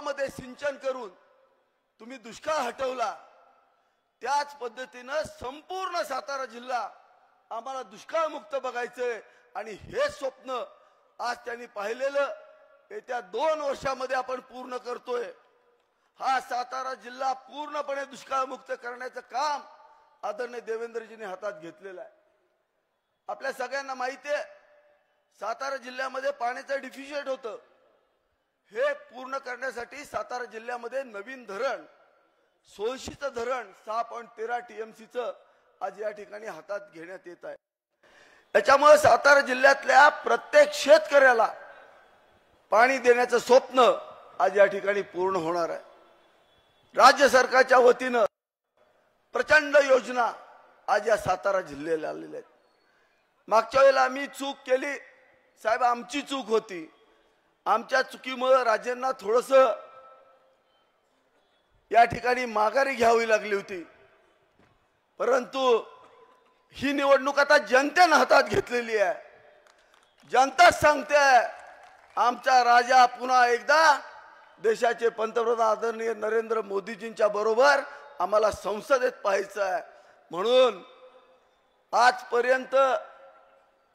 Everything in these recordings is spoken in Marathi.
तलावामध्ये सिंचन करून तुम्ही दुष्काळ हटवला, त्याच पद्धतीनं संपूर्ण सातारा जिल्हा आम्हाला दुष्काळमुक्त बघायचंय आणि हे स्वप्न आज त्यांनी पाहिलेलं येत्या 2 वर्षामध्ये आपण पूर्ण करतोय। हा सातारा जिल्हा पूर्णपणे दुष्काळमुक्त करण्याचं काम आदरणीय देवेंद्रजींनी हातात घेतलेलं आहे। आपल्या सगळ्यांना माहिती आहे सातारा जिल्ह्यामध्ये पाण्याचं डिफिशिट होतं। हे पूर्ण करण्यासाठी सातारा जिल्ह्यामध्ये नवीन धरण 16चं धरण 6.13 TMCचं आज या ठिकाणी हातात घेण्यात येत आहे। त्याच्यामुळे सातारा जिल्ह्यातल्या प्रत्येक शेतकऱ्याला पाणी देण्याचं स्वप्न आज या ठिकाणी पूर्ण होणार आहे। राज्य सरकारच्या वतीनं प्रचंड योजना आज या सातारा जिल्ह्याला आलेल्या आहेत। मागच्या वेळेला आम्ही चूक केली साहेब, आमची चूक होती। आमच्या चुकीमुळे राज्यांना थोडंसं या ठिकाणी माघारी घ्यावी लागली होती, परंतु ही निवडणूक आता जनतेने हातात घेतलेली आहे। जनता सांगते आमचा राजा पुन्हा एकदा देशाचे पंतप्रधान आदरणीय नरेंद्र मोदीजींच्या बरोबर आम्हाला संसदेत पाहायचं आहे। म्हणून आजपर्यंत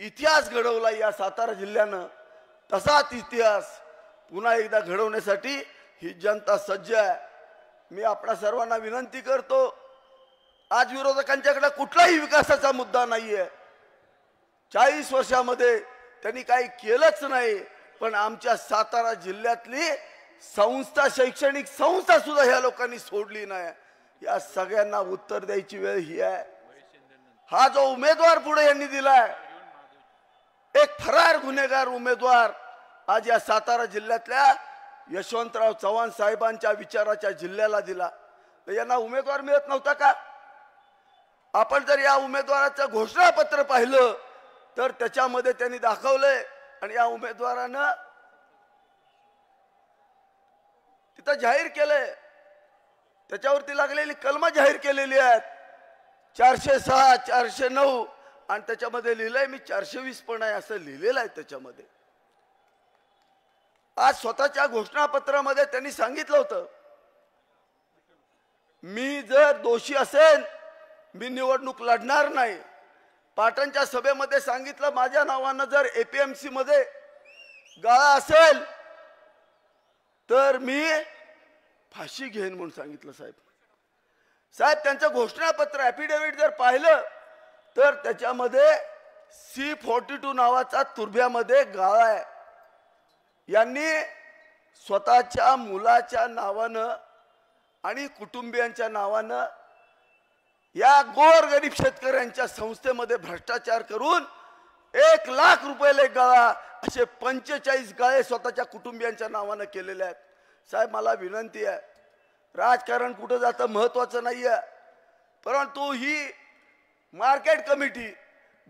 इतिहास घडवला या सातारा जिल्ह्यानं, तसाच इतिहास पुन्हा एकदा घडवण्यासाठी ही जनता सज्ज आहे। मी आपल्या सर्वांना विनंती करतो, आज विरोधकांच्याकडे कुठलाही विकासाचा मुद्दा नाहीये। 40 वर्षामध्ये त्यांनी काही केलंच नाही, पण आमच्या सातारा जिल्ह्यातली संस्था, शैक्षणिक संस्था सुद्धा ह्या लोकांनी सोडली नाही। या सगळ्यांना उत्तर द्यायची वेळ ही आहे। हा जो उमेदवार पुढे यांनी दिलाय, एक फरार गुन्हेगार उमेदवार आज या सातारा जिल्ह्यातल्या यशवंतराव चव्हाण साहेबांच्या विचाराच्या जिल्ह्याला दिला, तर यांना उमेदवार मिळत नव्हता का? आपण जर या उमेदवाराचं घोषणापत्र पाहिलं तर त्याच्यामध्ये त्यांनी दाखवलंय आणि या उमेदवारानं तिथं जाहीर केलंय, त्याच्यावरती लागलेली कलम जाहीर केलेली आहेत 406, 409 आणि त्याच्यामध्ये लिहिलंय मी 420 पण आहे असं लिहिलेलं आहे त्याच्यामध्ये। आज स्वतःच्या घोषणापत्रामध्ये त्यांनी सांगितलं होतं, मी जर दोषी असेल मी निवडणूक लढणार नाही। पाटणच्या सभेमध्ये सांगितलं, माझ्या नावानं जर APMC मध्ये गाळा असेल तर मी फाशी घेईन म्हणून सांगितलं साहेब। त्यांचं घोषणापत्र ॲफिडेव्हिट जर पाहिलं तर त्याच्यामध्ये C42 नावाचा तुर्भ्यामध्ये गाळा आहे। यांनी स्वतःच्या मुलाच्या नावानं आणि कुटुंबियांच्या नावानं या गोरगरीब शेतकऱ्यांच्या संस्थेमध्ये भ्रष्टाचार करून 1 लाख रुपये गाळा असे 45 गाळे स्वतःच्या कुटुंबियांच्या नावानं केलेले आहेत। साहेब मला विनंती आहे, राजकारण कुठं जातं महत्वाचं नाहीये, परंतु ही मार्केट कमिटी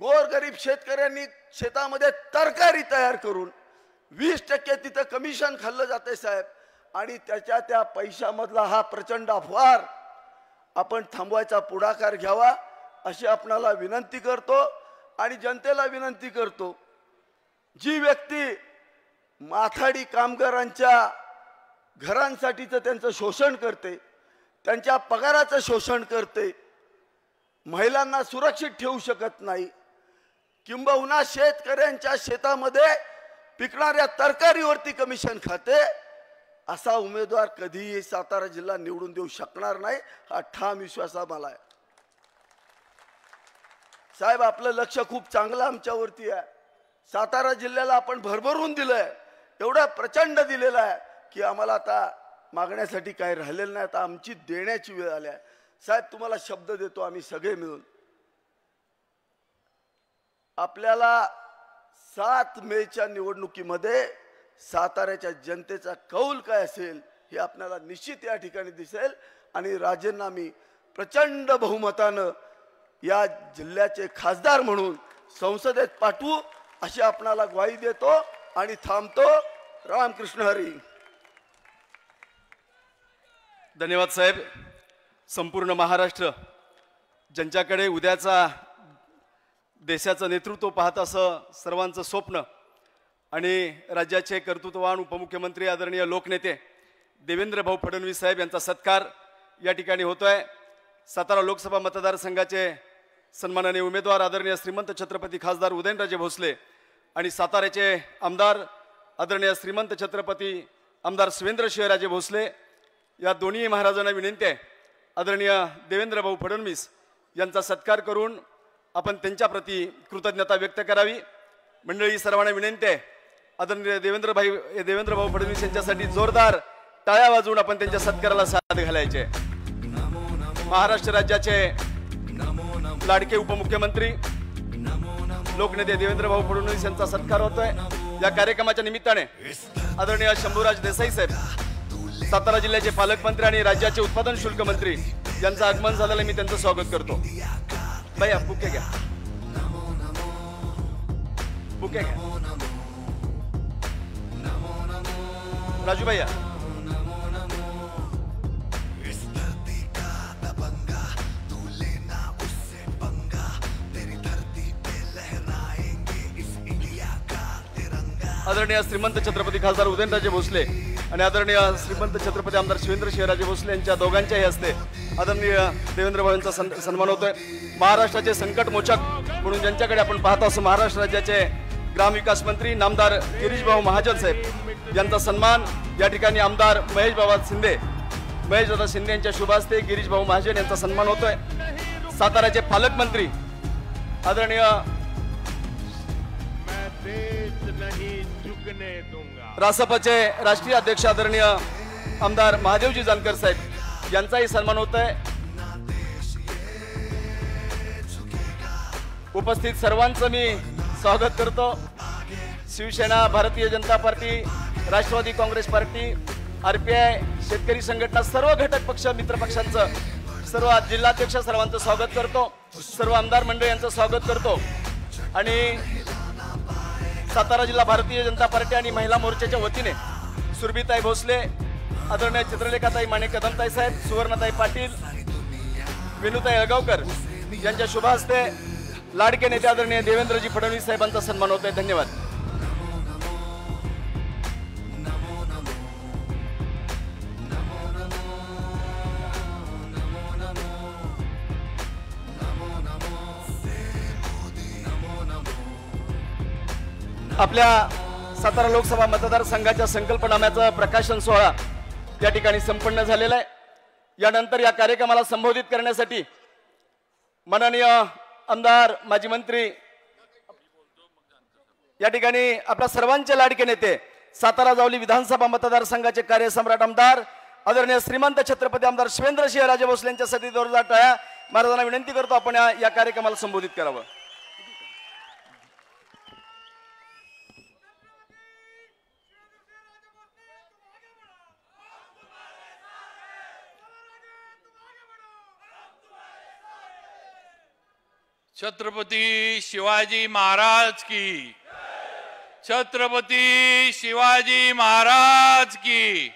गोरगरीब शेतकऱ्यांनी शेतामध्ये तरकारी तयार करून 20% तिथं कमिशन खाल्लं जाते साहेब, आणि त्या पैशामधला हा प्रचंड अपहार आपण थांबवायचा पुढाकार घ्यावा अशी आपणाला विनंती करतो। आणि जनतेला विनंती करतो, जी व्यक्ती माथाडी कामगारांच्या घरांसाठीचं त्यांचं शोषण करते, त्यांच्या पगाराचं शोषण करते, महिलांना सुरक्षित ठेवू शकत नाही, किंबहुना शेतकऱ्यांच्या शेतामध्ये पिकणाऱ्या तरकारीवरती कमिशन खाते, असा उमेदवार कधीही सातारा जिल्हा निवडून देऊ शकणार नाही, हा ठाम विश्वास आम्हाला आहे। साहेब आपलं लक्ष खूप चांगलं आमच्यावरती आहे। सातारा जिल्ह्याला आपण भरभरून दिलंय, एवढा प्रचंड दिलेला आहे की आम्हाला आता मागण्यासाठी काही राहिलेलं नाही, आता आमची देण्याची वेळ आली आहे। साहेब तुम्हाला शब्द देतो, आम्ही सगळे मिळून आपल्याला 7 मेच्या निवडणुकीमध्ये साताऱ्याच्या जनतेचा कौल काय असेल हे आपल्याला निश्चित या ठिकाणी दिसेल, आणि राजेंना मी प्रचंड बहुमतानं या जिल्ह्याचे खासदार म्हणून संसदेत पाठवू अशी आपणाला ग्वाही देतो आणि थांबतो। रामकृष्ण हरी। धन्यवाद साहेब। संपूर्ण महाराष्ट्र ज्यांच्याकडे उद्याचा देशाचं नेतृत्व पाहत असं सर्वांचं स्वप्न, आणि राज्याचे कर्तृत्ववान उपमुख्यमंत्री आदरणीय लोकनेते देवेंद्र भाऊ फडणवीस साहेब यांचा सत्कार या ठिकाणी होतोय। सातारा लोकसभा मतदारसंघाचे सन्माननीय उमेदवार आदरणीय श्रीमंत छत्रपती खासदार उदयनराजे भोसले आणि साताऱ्याचे आमदार आदरणीय श्रीमंत छत्रपती आमदार शिवेंद्रसिंहराजे भोसले या दोन्ही महाराजांना विनंती आहे आदरणीय देवेंद्र भाऊ फडणवीस यांचा सत्कार करून आपण त्यांच्या प्रती कृतज्ञता व्यक्त करावी। मंडळी सर्वांना विनंती आहे आदरणीय देवेंद्र भाऊ फडणवीस यांच्यासाठी जोरदार टाळ्या वाजवून आपण त्यांच्या सत्काराला साथ घालायचे। महाराष्ट्र राज्याचे लाडके उपमुख्यमंत्री लोकनेते देवेंद्र भाऊ फडणवीस यांचा सत्कार होतोय। या कार्यक्रमाच्या निमित्ताने आदरणीय शंभूराज देसाई साहेब सातारा जिल्ह्याचे पालकमंत्री आणि राज्याचे उत्पादन शुल्क मंत्री यांचं आगमन झालेलं मी त्यांचं स्वागत करतो। भैया बुके घ्या, बुके घ्या, राजू भैया। आदरणीय श्रीमंत छत्रपती खासदार उदयनराजे भोसले आणि आदरणीय श्रीमंत छत्रपती आमदार शिवेंद्रसिंहराजे भोसले यांच्या दोघांच्याही हस्ते आदरणीय देवेंद्र भाऊ यांचा सन्मान होतोय। महाराष्ट्राचे संकट मोचक म्हणून ज्यांच्याकडे आपण पाहत असो महाराष्ट्र राज्याचे ग्रामविकास मंत्री नामदार गिरीश भाऊ महाजन साहेब यांचा सन्मान या ठिकाणी आमदार महेश दादा शिंदे यांच्या शुभ हस्ते गिरीश भाऊ महाजन यांचा सन्मान होतोय। साताऱ्याचे पालकमंत्री आदरणीय रासपचे राष्ट्रीय अध्यक्ष आदरणीय आमदार महादेवजी जानकर साहेब यांचाही सन्मान होत आहे। उपस्थित सर्वांचं मी स्वागत करतो। Shiv Sena, Bharatiya Janata Party, Rashtrawadi Congress Party, RPI, Shetkari संघटना, सर्व घटक पक्ष मित्र पक्षांचं, सर्व जिल्हाध्यक्ष सर्वांचं स्वागत करतो। सर्व आमदार मंडळी यांचं स्वागत करतो आणि सातारा जिल्हा भारतीय जनता पार्टी आणि महिला मोर्चाच्या वतीने सुरभीताई भोसले, आदरणीय चित्रलेखाताई माणिक कदमताई साहेब, सुवर्णताई पाटील, विनुताई अळगावकर यांच्या शुभ हस्ते लाडके नेते आदरणीय देवेंद्रजी फडणवीस साहेबांचा सन्मान होतोय। धन्यवाद। आपल्या सातारा लोकसभा मतदारसंघाच्या संकल्पनाम्याचा प्रकाशन सोहळा या ठिकाणी संपन्न झालेला आहे। यानंतर या कार्यक्रमाला संबोधित करण्यासाठी माननीय आमदार, माजी मंत्री, या ठिकाणी आपल्या सर्वांचे लाडके नेते सातारा जावली विधानसभा मतदारसंघाचे कार्यसम्राट आमदार आदरणीय श्रीमंत छत्रपती आमदार शिवेंद्रसिंहराजे भोसले यांच्यासाठी जोरदार टाळ्या। महाराजांना विनंती करतो आपण या कार्यक्रमाला संबोधित करावं। छत्रपती शिवाजी महाराज की, छत्रपती शिवाजी महाराज की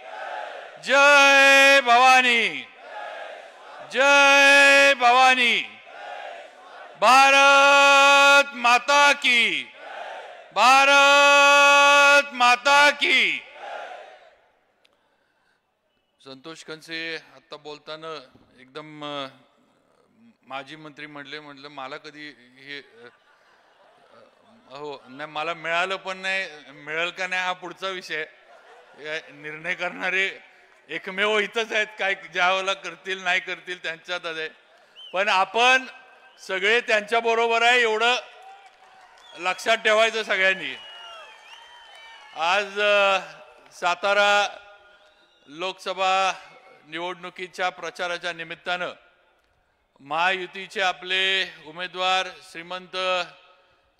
जय भवानी, जय भवानी। भारत माता की, भारत माता की। संतोष खनसे आता बोलताना एकदम माजी मंत्री म्हटलं मला कधी हे हो नाही, मला मिळालं पण नाही, मिळेल का नाही हा पुढचा विषय। निर्णय करणारे एकमेव इथंच आहेत, काय ज्यावेळेला करतील नाही करतील त्यांच्यात आहे, पण आपण सगळे त्यांच्या बरोबर आहे एवढं लक्षात ठेवायचं सगळ्यांनी। आज सातारा लोकसभा निवडणुकीच्या प्रचाराच्या निमित्तानं महायुतीचे आपले उमेदवार श्रीमंत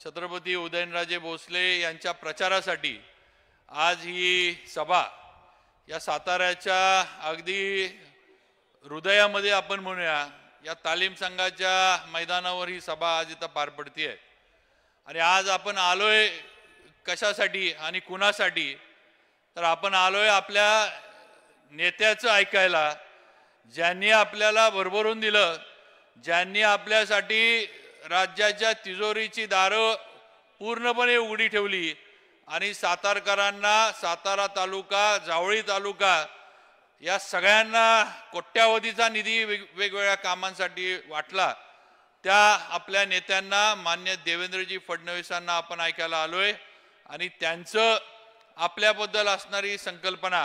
छत्रपती उदयनराजे भोसले यांच्या प्रचारासाठी आज ही सभा या साताऱ्याच्या अगदी हृदयामध्ये आपण म्हणूया या तालीम संघाच्या मैदानावर ही सभा आज इथं पार पडते। आणि आज आपण आलोय कशासाठी आणि कुणासाठी, तर आपण आलोय आपल्या नेत्याचं ऐकायला, ज्यांनी आपल्याला भरभरून दिलं, ज्यांनी आपल्यासाठी राज्याच्या तिजोरीची दारं पूर्णपणे उघडी ठेवली आणि सातारकरांना सातारा तालुका, जावळी तालुका या सगळ्यांना कोट्यावधीचा निधी वेगवेगळ्या कामांसाठी वाटला, त्या आपल्या नेत्यांना मान्य देवेंद्रजी फडणवीसांना आपण ऐकायला आलोय आणि त्यांचं आपल्याबद्दल असणारी संकल्पना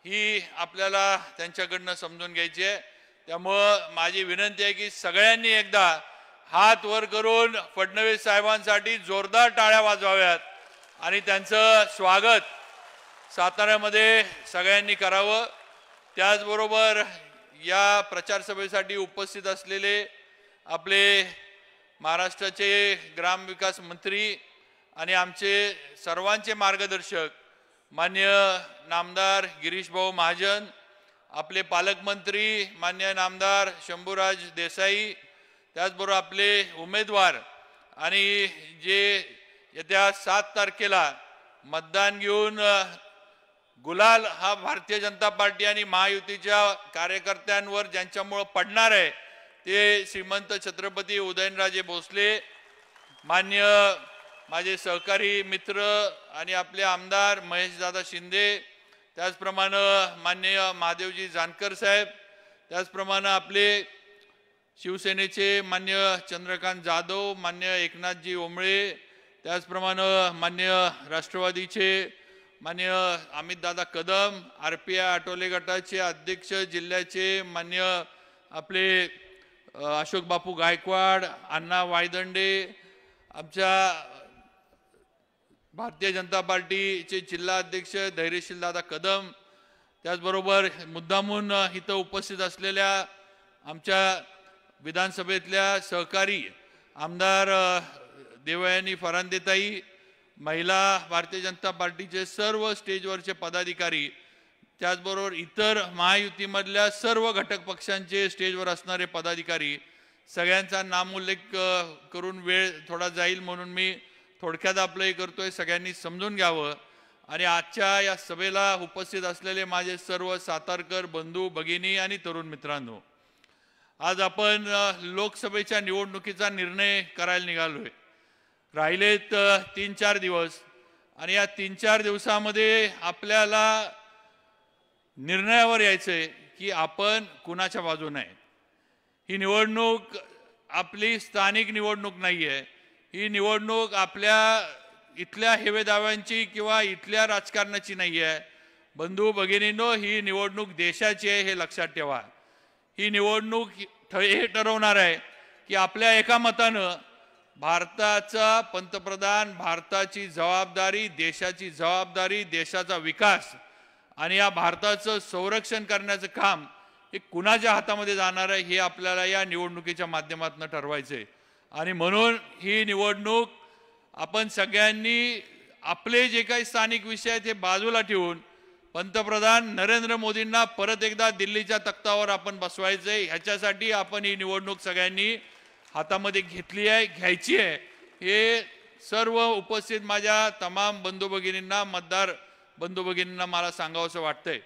ही आपल्याला त्यांच्याकडनं समजून घ्यायची आहे. त्यामुळं माझी विनंती आहे की सगळ्यांनी एकदा हात वर करून फडणवीस साहेबांसाठी जोरदार टाळ्या वाजवाव्यात आणि त्यांचं स्वागत साताऱ्यामध्ये सगळ्यांनी करावं. त्याचबरोबर या प्रचार सभेसाठी उपस्थित असलेले आपले महाराष्ट्राचे ग्रामविकास मंत्री आणि आमचे सर्वांचे मार्गदर्शक मान्य नामदार गिरीश भाऊ महाजन, आपले पालकमंत्री मान्य नामदार शंभूराज देसाई, त्याचबरोबर आपले उमेदवार आणि जे येत्या 7 तारखेला मतदान घेऊन गुलाल हा भारतीय जनता पार्टी आणि महायुतीच्या कार्यकर्त्यांवर ज्यांच्यामुळे पडणार आहे ते श्रीमंत छत्रपती उदयनराजे भोसले, मान्य माझे सहकारी मित्र आणि आपले आमदार महेशदादा शिंदे, त्याचप्रमाणे मान्य महादेवजी जानकर साहेब, त्याचप्रमाणे आपले शिवसेनेचे मान्य चंद्रकांत जाधव, मान्य एकनाथजी ओंबळे, त्याचप्रमाणे मान्य राष्ट्रवादीचे मान्य अमितदादा कदम, RPI आठवले गटाचे अध्यक्ष जिल्ह्याचे मान्य आपले अशोक बापू गायकवाड, अण्णा वायदंडे, आमच्या भारतीय जनता पार्टीचे जिल्हा अध्यक्ष धैर्यशील दादा कदम, त्याचबरोबर मुद्दामून इथं उपस्थित असलेल्या आमच्या विधानसभेतल्या सहकारी आमदार देवयानी फरांदेताई, महिला भारतीय जनता पार्टीचे सर्व स्टेजवरचे पदाधिकारी, त्याचबरोबर इतर महायुतीमधल्या सर्व घटक पक्षांचे स्टेजवर असणारे पदाधिकारी, सगळ्यांचा नामोल्लेख करून वेळ थोडा जाईल म्हणून मी थोडक्यात आपलं हे करतोय. सगळ्यांनी समजून घ्यावं. आणि आजच्या या सभेला उपस्थित असलेले माझे सर्व सातारकर बंधू भगिनी आणि तरुण मित्रांनो, आज आपण लोकसभेच्या निवडणुकीचा निर्णय करायला निघालोय. राहिलेत 3-4 दिवस आणि या 3-4 दिवसामध्ये आपल्याला निर्णयावर यायचंय की आपण कुणाच्या बाजूने आहे. ही निवडणूक आपली स्थानिक निवडणूक नाहीये. ही निवडणूक आपल्या इथल्या हेवेदाव्यांची किंवा इथल्या राजकारणाची नाही आहे. बंधू भगिनींनो, ही निवडणूक देशाची आहे हे लक्षात ठेवा. ही निवडणूक हे ठरवणार आहे की आपल्या एका मतानं भारताचा पंतप्रधान, भारताची जबाबदारी, देशाची जबाबदारी, देशाचा विकास आणि या भारताचं संरक्षण करण्याचं काम हे कुणाच्या हातामध्ये जाणार आहे हे आपल्याला या निवडणुकीच्या माध्यमातून ठरवायचंय. आणि म्हणून ही निवडणूक आपण सगळ्यांनी आपले जे काही स्थानिक विषय आहेत हे बाजूला ठेवून पंतप्रधान नरेंद्र मोदींना परत एकदा दिल्लीच्या तख्तावर आपण बसवायचंय. ह्याच्यासाठी आपण ही निवडणूक सगळ्यांनी हातामध्ये घेतली आहे, घ्यायची आहे. हे सर्व उपस्थित माझ्या तमाम बंधू भगिनींना, मतदार बंधू भगिनींना मला सांगावंसं वाटतंय.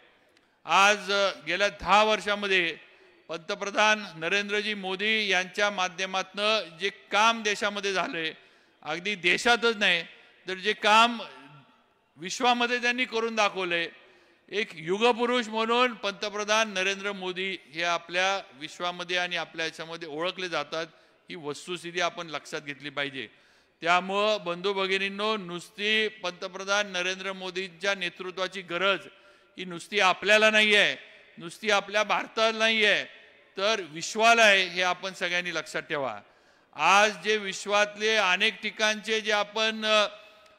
आज गेल्या 10 वर्षामध्ये पंतप्रधान नरेंद्रजी मोदी यांच्या माध्यमातून जे काम देशामध्ये झाले, अगदी देशातच नाही तर जे काम विश्वामध्ये त्यांनी करून दाखवले, एक युगपुरुष म्हणून पंतप्रधान नरेंद्र मोदी हे आपल्या विश्वामध्ये आणि आपल्या याच्यामध्ये ओळखले जातात. ही वस्तुस्थिती आपण लक्षात घेतली पाहिजे. त्यामुळं बंधू भगिनींनो, नुसती पंतप्रधान नरेंद्र मोदींच्या नेतृत्वाची गरज ही नुसती आपल्याला नाही आहे, नुसती आपल्या भारताला नाही आहे, तर विश्वाला आहे. हे आपण सगळ्यांनी लक्षात ठेवा. आज जे विश्वातले अनेक ठिकाणचे जे आपण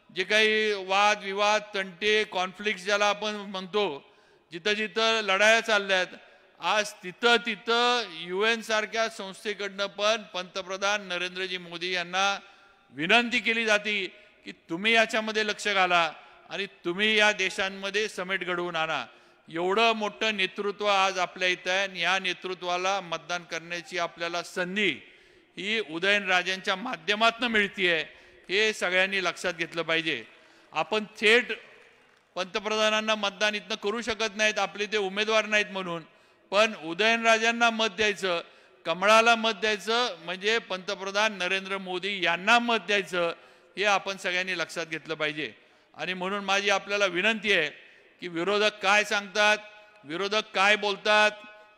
जे काही वाद विवाद, तंटे, कॉन्फ्लिक्ट ज्याला आपण म्हणतो, जिथं जिथं लढाया चालल्यात, आज तिथं UN सारख्या संस्थेकडनं पण पंतप्रधान नरेंद्रजी मोदी यांना विनंती केली जाते की तुम्ही याच्यामध्ये लक्ष घाला आणि तुम्ही या देशांमध्ये समेट घडवून आणा. एवढं मोठं नेतृत्व आज आपल्या इथं आहे आणि या नेतृत्वाला मतदान करण्याची आपल्याला संधी ही उदयनराजेंच्या माध्यमातून मिळतीये. हे सगळ्यांनी लक्षात घेतलं पाहिजे. आपण थेट पंतप्रधानांना मतदान इथनं करू शकत नाहीत, आपले ते उमेदवार नाहीत म्हणून, पण उदयनराजेंना मत द्यायचं, कमळाला मत द्यायचं म्हणजे पंतप्रधान नरेंद्र मोदी यांना मत द्यायचं, हे आपण सगळ्यांनी लक्षात घेतलं पाहिजे. आणि म्हणून माझी आपल्याला विनंती आहे की विरोधक काय सांगतात, विरोधक काय बोलतात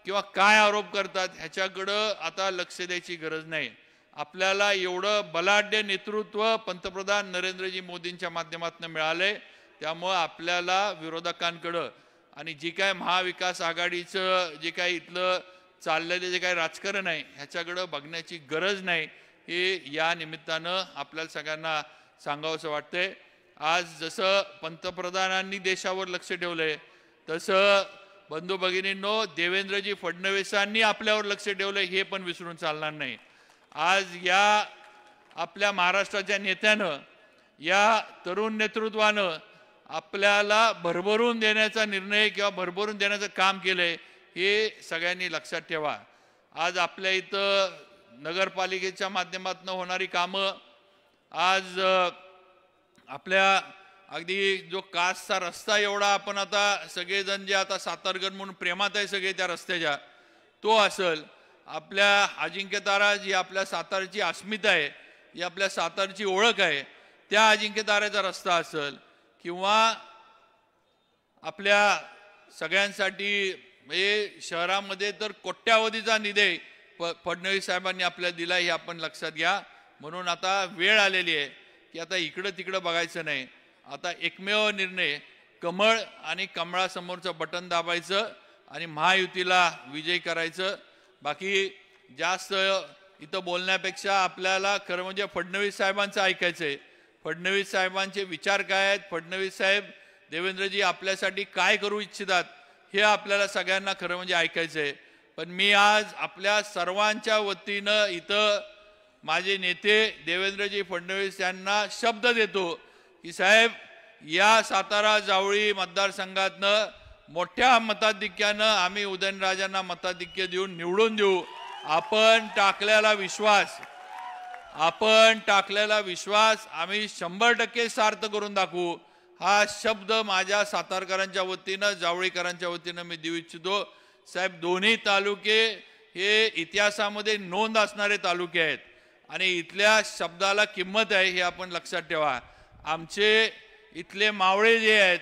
किंवा काय आरोप करतात ह्याच्याकडं आता लक्ष द्यायची गरज नाही. आपल्याला एवढं बलाढ्य नेतृत्व पंतप्रधान नरेंद्रजी मोदींच्या माध्यमातून मिळाले, त्यामुळं आपल्याला विरोधकांकडं आणि जी काय महाविकास आघाडीचं जे काय इथलं चाललेलं जे काही राजकारण आहे ह्याच्याकडं बघण्याची गरज नाही, हे या निमित्तानं आपल्याला सगळ्यांना सांगावंसं वाटतंय. आज जसं पंतप्रधानांनी देशावर लक्ष ठेवलंय तसं बंधू भगिनींनो देवेंद्रजी फडणवीसांनी आपल्यावर लक्ष ठेवलंय, हे पण विसरून चालणार नाही. आज या आपल्या महाराष्ट्राच्या नेत्यानं, या तरुण नेतृत्वानं आपल्याला भरभरून देण्याचा निर्णय किंवा भरभरून देण्याचं काम केलंय, हे सगळ्यांनी लक्षात ठेवा. आज आपल्या इथं नगरपालिकेच्या माध्यमातून होणारी कामं, आज आपल्या अगदी जो कासचा रस्ता एवढा आपण आता सगळेजण जे आता सातारकर म्हणून प्रेमात आहे सगळे त्या रस्त्याच्या, तो असेल. आपल्या अजिंक्यतारा जी आपल्या सातारची अस्मिता आहे, ही आपल्या सातारची ओळख आहे, त्या अजिंक्यताऱ्याचा रस्ता असेल, किंवा आपल्या सगळ्यांसाठी म्हणजे शहरामध्ये तर कोट्यावधीचा निधी फडणवीस साहेबांनी आपल्याला दिला, हे आपण लक्षात घ्या. म्हणून आता वेळ आलेली आहे की आता इकडं तिकडं बघायचं नाही. आता एकमेव निर्णय, कमळ आणि कमळासमोरचं बटन दाबायचं आणि महायुतीला विजयी करायचं. बाकी जास्त इथं बोलण्यापेक्षा आपल्याला खरं म्हणजे फडणवीस साहेबांचं ऐकायचं आहे. फडणवीस साहेबांचे विचार काय आहेत, फडणवीस साहेब देवेंद्रजी आपल्यासाठी काय करू इच्छितात, हे आपल्याला सगळ्यांना खरं म्हणजे ऐकायचं आहे. पण मी आज आपल्या सर्वांच्या वतीनं इथं माझे नेते देवेंद्रजी फडणवीस यांना शब्द देतो की साहेब, या सातारा जावळी मतदारसंघातनं मोठ्या मताधिक्यानं आम्ही उदयनराजांना मताधिक्य देऊन निवडून देऊ. आपण टाकलेला विश्वास आम्ही 100% सार्थ करून दाखवू. हा शब्द माझ्या सातारकरांच्या वतीनं, जावळीकरांच्या वतीनं मी देऊ इच्छितो. साहेब, दोन्ही तालुके हे इतिहासामध्ये नोंद असणारे तालुके आहेत आणि इथल्या शब्दाला किंमत आहे, हे आपण लक्षात ठेवा. आमचे इथले मावळे जे आहेत,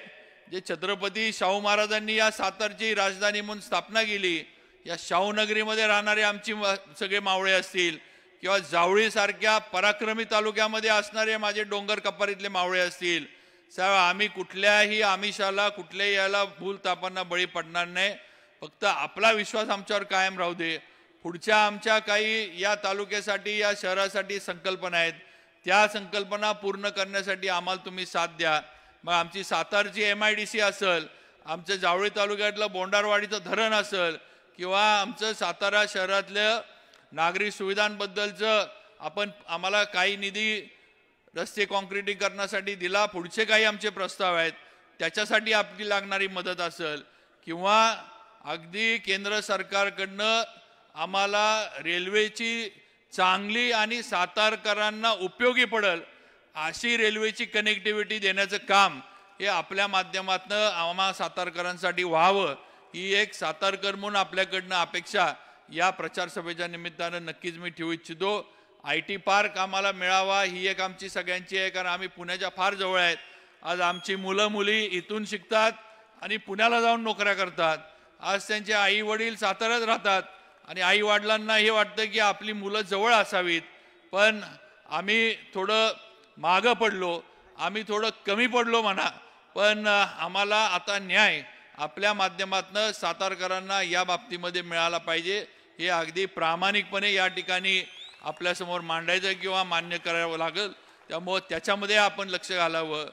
जे छत्रपती शाहू महाराजांनी या सातारची राजधानी म्हणून स्थापना केली, या शाहूनगरीमध्ये राहणारे आमची सगळे मावळे असतील किंवा जावळीसारख्या पराक्रमी तालुक्यामध्ये असणारे माझे डोंगर कपारीतले मावळे असतील, साहेब आम्ही कुठल्याही आमिषाला, कुठल्याही याला भूलतापांना बळी पडणार नाही. फक्त आपला विश्वास आमच्यावर कायम राहू दे. पुढच्या आमच्या काही या तालुक्यासाठी, या शहरासाठी संकल्पना आहेत, त्या संकल्पना पूर्ण करण्यासाठी आम्हाला तुम्ही साथ द्या. मग आमची सातारची MIDC असेल, आमचं जावळी तालुक्यातलं बोंडारवाडीचं धरण असेल, किंवा आमचं सातारा शहरातल्या नागरी सुविधांबद्दलचं आम्हाला काही निधी रस्ते कॉन्क्रिटिंग करण्यासाठी दिला, पुढचे काही आमचे प्रस्ताव आहेत त्याच्यासाठी आपली लागणारी मदत असेल, किंवा अगदी केंद्र सरकारकडनं आम्हाला रेल्वेची चांगली आणि सातारकरांना उपयोगी पडेल अशी रेल्वेची कनेक्टिव्हिटी देण्याचं काम हे आपल्या माध्यमातून आम्हा सातारकरांसाठी व्हावं, ही एक सातारकर म्हणून आपल्याकडनं अपेक्षा या प्रचार सभेच्या निमित्तानं नक्कीच मी ठेवू इच्छितो. IT पार्क आम्हाला मिळावा ही एक आमची सगळ्यांची आहे, कारण आम्ही पुण्याच्या फार जवळ आहेत. आज आमची मुलं मुली इथून शिकतात आणि पुण्याला जाऊन नोकऱ्या करतात. आज त्यांचे आई वडील साताऱ्यात राहतात आणि आई वडिलांना हे वाटतं की आपली मुलं जवळ असावीत. पण आम्ही थोडं मागं पडलो, आम्ही थोडं कमी पडलो म्हणा, पण आम्हाला आता न्याय आपल्या माध्यमातून सातारकरांना या बाबतीमध्ये मिळाला पाहिजे, हे अगदी प्रामाणिकपणे या ठिकाणी आपल्यासमोर मांडायचं किंवा मान्य करावं लागेल. त्यामुळं त्याच्यामध्ये आपण लक्ष घालावं.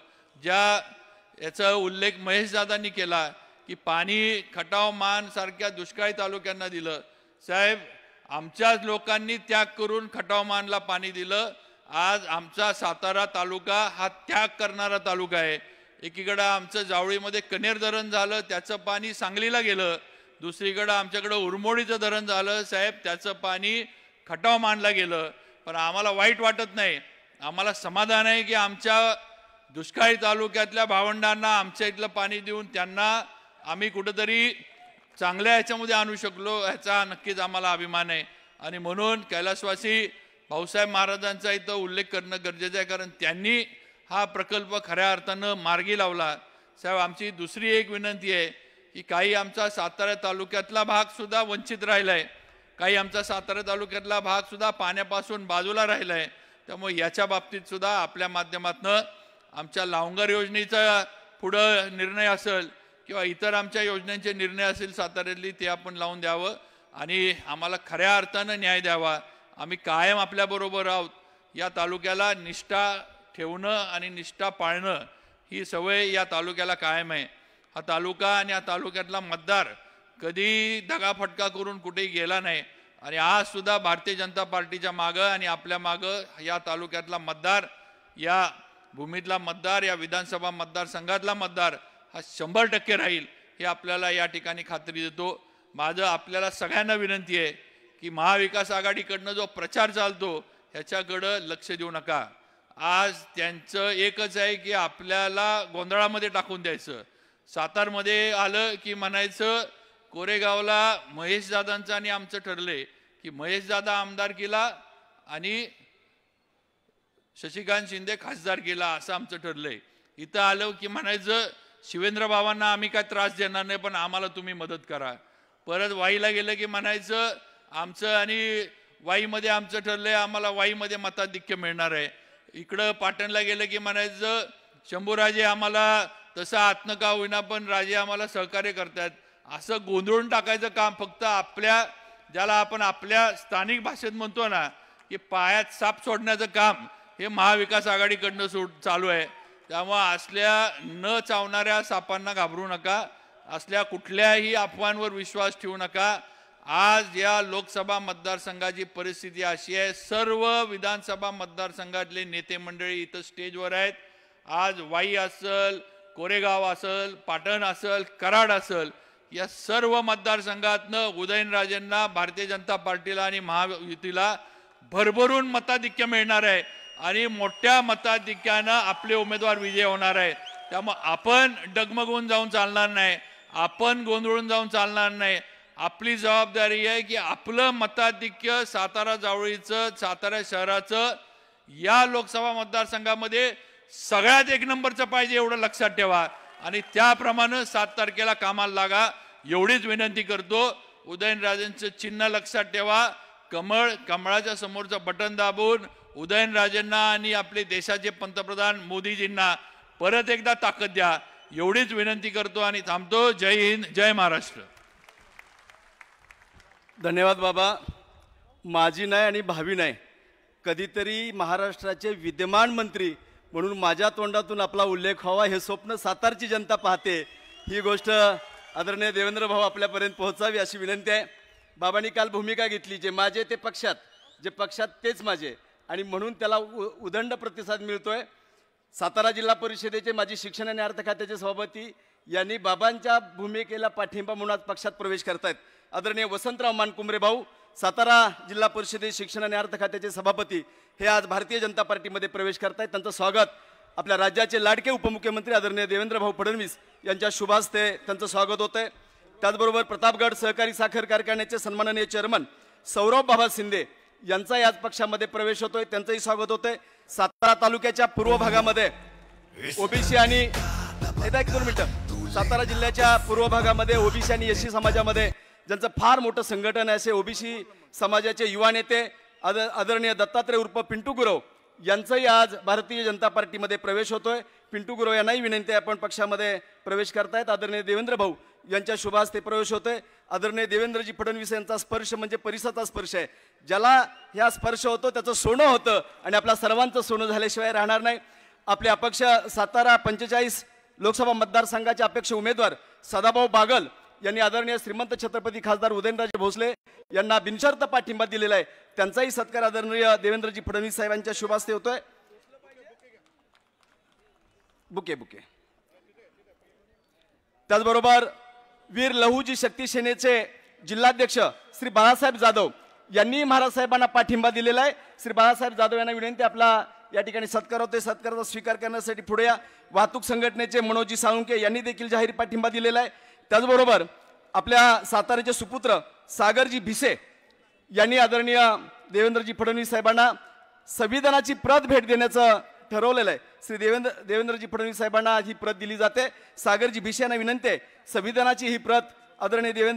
याचा उल्लेख महेशदादांनी केला की पाणी खटाव मान सारख्या दुष्काळी तालुक्यांना दिलं. साहेब, आमच्याच लोकांनी त्याग करून खटाव मानला पाणी दिलं. आज आमचा सातारा तालुका हा त्याग करणारा तालुका आहे. एकीकडं आमचं जावळीमध्ये कनेर धरण झालं, त्याचं पाणी सांगलीला गेलं. दुसरीकडं आमच्याकडं उरमोडीचं धरण झालं, साहेब त्याचं पाणी खटाव मानला गेलं. पण आम्हाला वाईट वाटत नाही, आम्हाला समाधान आहे की आमच्या दुष्काळी तालुक्यातल्या भावंडांना आमच्या इथलं पाणी देऊन त्यांना आम्ही कुठंतरी चांगल्या ह्याच्यामध्ये आणू शकलो, ह्याचा नक्कीच आम्हाला अभिमान आहे. आणि म्हणून कैलासवासी भाऊसाहेब महाराजांचा इथं उल्लेख करणं गरजेचं आहे, कारण त्यांनी हा प्रकल्प खऱ्या अर्थानं मार्गी लावला. साहेब, आमची दुसरी एक विनंती आहे की काही आमचा सातारा तालुक्यातला भाग सुद्धा वंचित राहिलाय, काही आमचा सातारा तालुक्यातला भाग सुद्धा पाण्यापासून बाजूला राहिलाय. त्यामुळे याच्या बाबतीत सुद्धा आपल्या माध्यमातून आमच्या लावंगर योजनेचा पुढं निर्णय असेल किंवा इतर आमच्या योजनांचे निर्णय असेल साताऱ्यातली, ते आपण लावून द्यावं आणि आम्हाला खऱ्या अर्थानं न्याय द्यावा. आम्ही कायम आपल्याबरोबर आहोत. या तालुक्याला निष्ठा ठेवणं आणि निष्ठा पाळणं ही सवय या तालुक्याला कायम आहे. हा तालुका आणि या तालुक्यातला मतदार कधी दगाफटका करून कुठेही गेला नाही आणि आज सुद्धा भारतीय जनता पार्टीच्या मागं आणि आपल्या मागं या तालुक्यातला मतदार, या भूमीतला मतदार, या विधानसभा मतदारसंघातला मतदार हा 100% राहील हे आपल्याला या ठिकाणी खात्री देतो. माझं आपल्याला सगळ्यांना विनंती आहे की महाविकास आघाडीकडनं जो प्रचार चालतो ह्याच्याकडं लक्ष देऊ नका. आज त्यांचं एकच आहे की आपल्याला गोंधळामध्ये टाकून द्यायचं. सातारमध्ये आलं की म्हणायचं कोरेगावला महेशदादांचं आणि आमचं ठरलंय की महेशदादा आमदारकीला आणि शशिकांत शिंदे खासदारकीला असं आमचं ठरलंय. इथं आलं की म्हणायचं शिवेंद्र बाबांना आम्ही काय त्रास देणार नाही पण आम्हाला तुम्ही मदत करा. परत वाईला गेलं की म्हणायचं आमचं आणि वाईमध्ये आमचं ठरलंय, आम्हाला वाईमध्ये मताधिक्य मिळणार आहे. इकडं पाटणला गेलं की म्हणायचं शंभूराजे आम्हाला तसं आत्न का होईना पण राजे आम्हाला सहकार्य करतात. असं गोंधळून टाकायचं काम फक्त आपल्या, ज्याला आपण आपल्या स्थानिक भाषेत म्हणतो ना की पायात साप सोडण्याचं काम, हे महाविकास आघाडीकडनं चालू आहे. त्यामुळे असल्या न चावणाऱ्या सापांना घाबरू नका, असल्या कुठल्याही अफवांवर विश्वास ठेवू नका. आज या लोकसभा मतदारसंघाची परिस्थिती अशी आहे, सर्व विधानसभा मतदारसंघातले नेते मंडळी इथं स्टेजवर आहेत. आज वाई असेल, कोरेगाव असेल, पाटण असेल, कराड असेल, या सर्व मतदारसंघातनं उदयनराजेंना, भारतीय जनता पार्टीला आणि महायुतीला भरभरून मताधिक्य मिळणार आहे आणि मोठ्या मताधिक्यानं आपले उमेदवार विजय होणार आहे. त्यामुळे आपण डगमगून जाऊन चालणार नाही, आपण गोंधळून जाऊन चालणार नाही. आपली जबाबदारी आहे की आपलं मताधिक्य सातारा जावळीचं, सातारा शहराचं या लोकसभा मतदारसंघामध्ये सगळ्यात एक नंबरचं पाहिजे, एवढं लक्षात ठेवा आणि त्याप्रमाणे 7 तारखेला कामाला लागा एवढीच विनंती करतो. उदयनराजेंचं चिन्ह लक्षात ठेवा, कमळ, कमळाच्या समोरचं बटन दाबून उदयनराजेंना आणि आपले देशाचे पंतप्रधान मोदीजींना परत एकदा ताकद द्या एवढीच विनंती करतो आणि थांबतो. जय हिंद, जय महाराष्ट्र. धन्यवाद बाबा. माझी नाही आणि भावी नाही, कधीतरी महाराष्ट्राचे विद्यमान मंत्री म्हणून माझ्या तोंडातून आपला उल्लेख व्हावा हे स्वप्न सातारची जनता पाहते. ही गोष्ट आदरणीय देवेंद्र भाऊ आपल्यापर्यंत पोहोचावी अशी विनंती आहे. बाबांनी काल भूमिका घेतली, जे माझे ते पक्षात, जे पक्षात तेच माझे, आणि म्हणून त्याला उदंड प्रतिसाद मिळतोय. सातारा जिल्हा परिषदेचे माजी शिक्षण आणि अर्थ खात्याचे सभापती यांनी बाबांच्या भूमिकेला पाठिंबा म्हणून आज पक्षात प्रवेश करतायत. आदरणीय वसंतराव मानकुमरे भाऊ, सातारा जिल्हा परिषदेचे शिक्षण आणि अर्थ खात्याचे सभापती, हे आज भारतीय जनता पार्टीमध्ये प्रवेश करतायत. त्यांचं स्वागत आपल्या राज्याचे लाडके उपमुख्यमंत्री आदरणीय देवेंद्र भाऊ फडणवीस यांच्या शुभ हस्ते त्यांचं स्वागत होत आहे. त्याचबरोबर प्रतापगड सहकारी साखर कारखान्याचे सन्माननीय चेअरमन सौरभ बाबा शिंदे यांचाही आज पक्षामध्ये प्रवेश होतोय, त्यांचंही स्वागत होतंय. सातारा तालुक्याच्या पूर्व भागामध्ये ओबीसी आणि एक 2 मिनिटं, सातारा जिल्ह्याच्या पूर्व भागामध्ये ओबीसी आणि एससी समाजामध्ये ज्यांचं फार मोठं संघटन आहे असे ओबीसी समाजाचे युवा नेते आदरणीय दत्तात्रय उर्फ पिंटू गुरव यांचाही आज भारतीय जनता पार्टीमध्ये प्रवेश होतोय. पिंटू गुरव यांनाही विनंती आहे आपण पक्षामध्ये प्रवेश करतायत. आदरणीय देवेंद्र भाऊ यांच्या शुभ हस्ते प्रवेश होतोय. आदरणीय देवेंद्रजी फडणवीस यांचा स्पर्श म्हणजे परिसराचा स्पर्श आहे. ज्याला ह्या स्पर्श होतो त्याचं सोनं होतं आणि आपल्या सर्वांचं सोनं झाल्याशिवाय राहणार नाही. आपले अपक्ष सातारा 45 लोकसभा मतदारसंघाचे अपेक्ष उमेदवार सदाभाऊ बागल यांनी आदरणीय श्रीमंत छत्रपती खासदार उदयनराजे भोसले यांना बिनशर्त पाठिंबा दिलेला आहे. त्यांचाही सत्कार आदरणीय देवेंद्रजी फडणवीस साहेबांच्या शुभ हस्ते होतोय. बुके. त्याचबरोबर वीर लहुजी शक्ती सेनेचे जिल्हाध्यक्ष श्री बाळासाहेब जाधव यांनी महाराज साहेबांना पाठिंबा दिलेला आहे. श्री बाळासाहेब जाधव यांना विनंती, आपला या ठिकाणी सत्कार होतोय, सत्काराचा स्वीकार करण्यासाठी पुढे या. वाहतूक संघटनेचे मनोजी साळुंके यांनी देखील जाहीर पाठिंबा दिलेला आहे. त्याचबरोबर आपल्या साताऱ्याचे सुपुत्र सागरजी भिसे यांनी आदरणीय देवेंद्रजी फडणवीस साहेबांना संविधानाची प्रत भेट देण्याचं ठरवलेलं आहे. श्री देवेंद्रजी फडणवीस साहेबांना ही प्रत दिली जाते. सागरजी भिसे यांना विनंती आहे, संविधानाची ही प्रत आदरणीय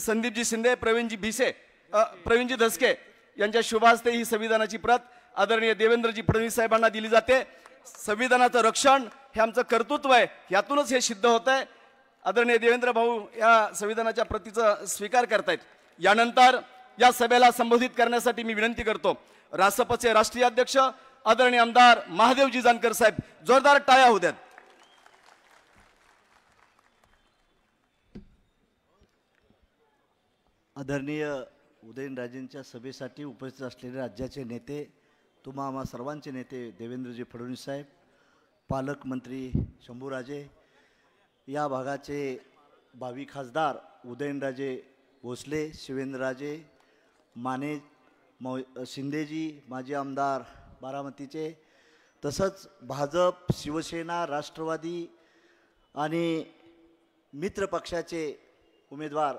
संदीपजी शिंदे, प्रवीणजी धसके यांच्या शुभ हस्ते ही संविधानाची प्रत आदरणीय देवेंद्रजी फडणवीस साहेबांना दिली जाते. संविधानाचं रक्षण हे आमचं कर्तृत्व आहे, यातूनच हे सिद्ध होत आहे. आदरणीय देवेंद्र भाऊ या संविधानाच्या प्रतीचा स्वीकार करतायत. यानंतर या सभेला संबोधित करण्यासाठी मी विनंती करतो रासपचे राष्ट्रीय अध्यक्ष आदरणीय आमदार महादेवजी जानकर साहेब. जोरदार टाळ्या होऊ द्यात. आदरणीय उदयनराजेंच्या सभेसाठी उपस्थित असलेले राज्याचे नेते, तुम्हा आम्हा सर्वांचे नेते देवेंद्रजी फडणवीस साहेब, पालकमंत्री शंभूराजे, या भागाचे भावी खासदार उदयनराजे भोसले, शिवेंद्रराजे माने, शिंदेजी माजी आमदार बारामतीचे, तसंच भाजप, शिवसेना, राष्ट्रवादी आणि मित्र पक्षाचे उमेदवार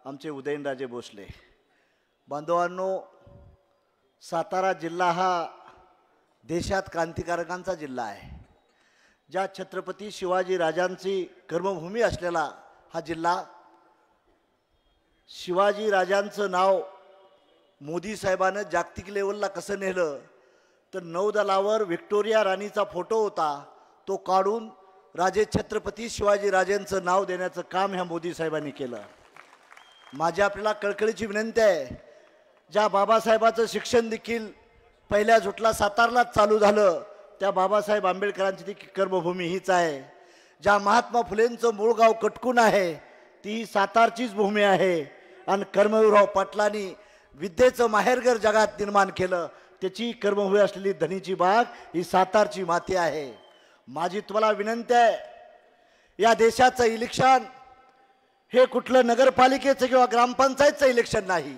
आमचे उदयनराजे भोसले. बांधवांनो, सातारा जिल्हा हा देशात क्रांतिकारकांचा जिल्हा आहे. ज्या छत्रपती शिवाजी राजांची कर्मभूमी असलेला हा जिल्हा, शिवाजी राजांचं नाव मोदी साहेबानं जागतिक लेवलला कसं नेलं तर नौदलावर व्हिक्टोरिया राणीचा फोटो होता, तो काढून राजे छत्रपती शिवाजी राजांचं नाव देण्याचं काम ह्या मोदी साहेबांनी केलं. माझी आपल्याला कळकळीची विनंती आहे, ज्या बाबासाहेबाचं शिक्षण देखील पहिल्या झोटला सातारलाच चालू झालं, त्या बाबासाहेब आंबेडकरांची देखील कर्मभूमी हीच आहे. ज्या महात्मा फुलेंचं मूळ गाव कटकून आहे, ती सातारचीच भूमी आहे. आणि कर्मवीरराव पाटलांनी विद्येचं माहेरघर जगात निर्माण केलं, त्याची कर्मभूमी असलेली धनीची बाग ही सातारची माती आहे. माझी तुम्हाला विनंती आहे, या देशाचं इलेक्शन हे कुठलं नगरपालिकेचं किंवा ग्रामपंचायतचं इलेक्शन नाही,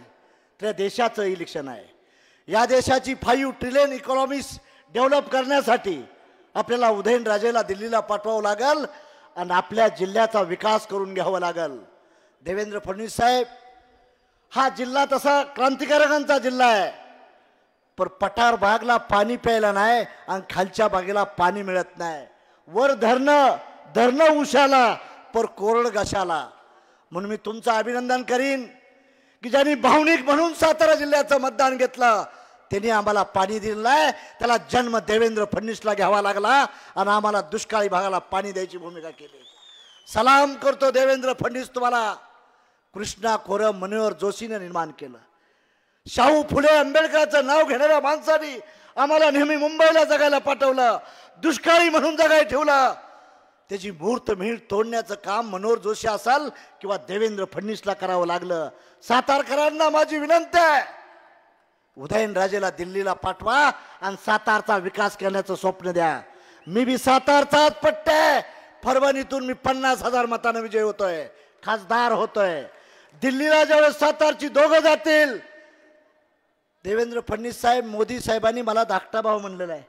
तर देशाचं इलेक्शन आहे. या देशाची 5 ट्रिलियन इकॉनॉमीज डेव्हलप करण्यासाठी आपल्याला उदयनराजेला दिल्लीला पाठवावं लागेल आणि आपल्या जिल्ह्याचा विकास करून घ्यावा लागेल. देवेंद्र फडणवीस साहेब, हा जिल्हा तसा क्रांतिकारकांचा जिल्हा आहे, पण पठार भागला पाणी प्यायला नाही आणि खालच्या बागेला पाणी मिळत नाही. वर धरणं उशाला पर कोरड घशाला. म्हणून मी तुमचं अभिनंदन करीन की ज्यांनी भावनिक म्हणून सातारा जिल्ह्याचं मतदान घेतलं, त्यांनी आम्हाला पाणी दिलं आहे. त्याला जन्म देवेंद्र फडणवीसला घ्यावा लागला आणि आम्हाला दुष्काळी भागाला पाणी द्यायची भूमिका केली. सलाम करतो देवेंद्र फडणवीस तुम्हाला. कृष्णा खोरम मनोहर जोशीने निर्माण केलं. शाहू फुले आंबेडकरांचं नाव घेणाऱ्या माणसांनी आम्हाला नेहमी मुंबईला जगायला पाठवलं, दुष्काळी म्हणून जगाय ठेवलं. त्याची मूर्त मीळ तोडण्याचं काम मनोहर जोशी असाल किंवा देवेंद्र फडणवीसला करावं लागलं. सातारकरांना माझी विनंती आहे, उदयनराजेला दिल्लीला पाठवा आणि सातारचा विकास करण्याचं स्वप्न द्या. मी बी सातारचाच पट्टे. परभणीतून मी 50,000 मतांना विजय होतोय, खासदार होतोय. दिल्लीला ज्यावेळेस सातारची दोघं जातील, देवेंद्र फडणवीस साहेब, मोदी साहेबांनी मला धाकटा भाऊ म्हणलेला आहे,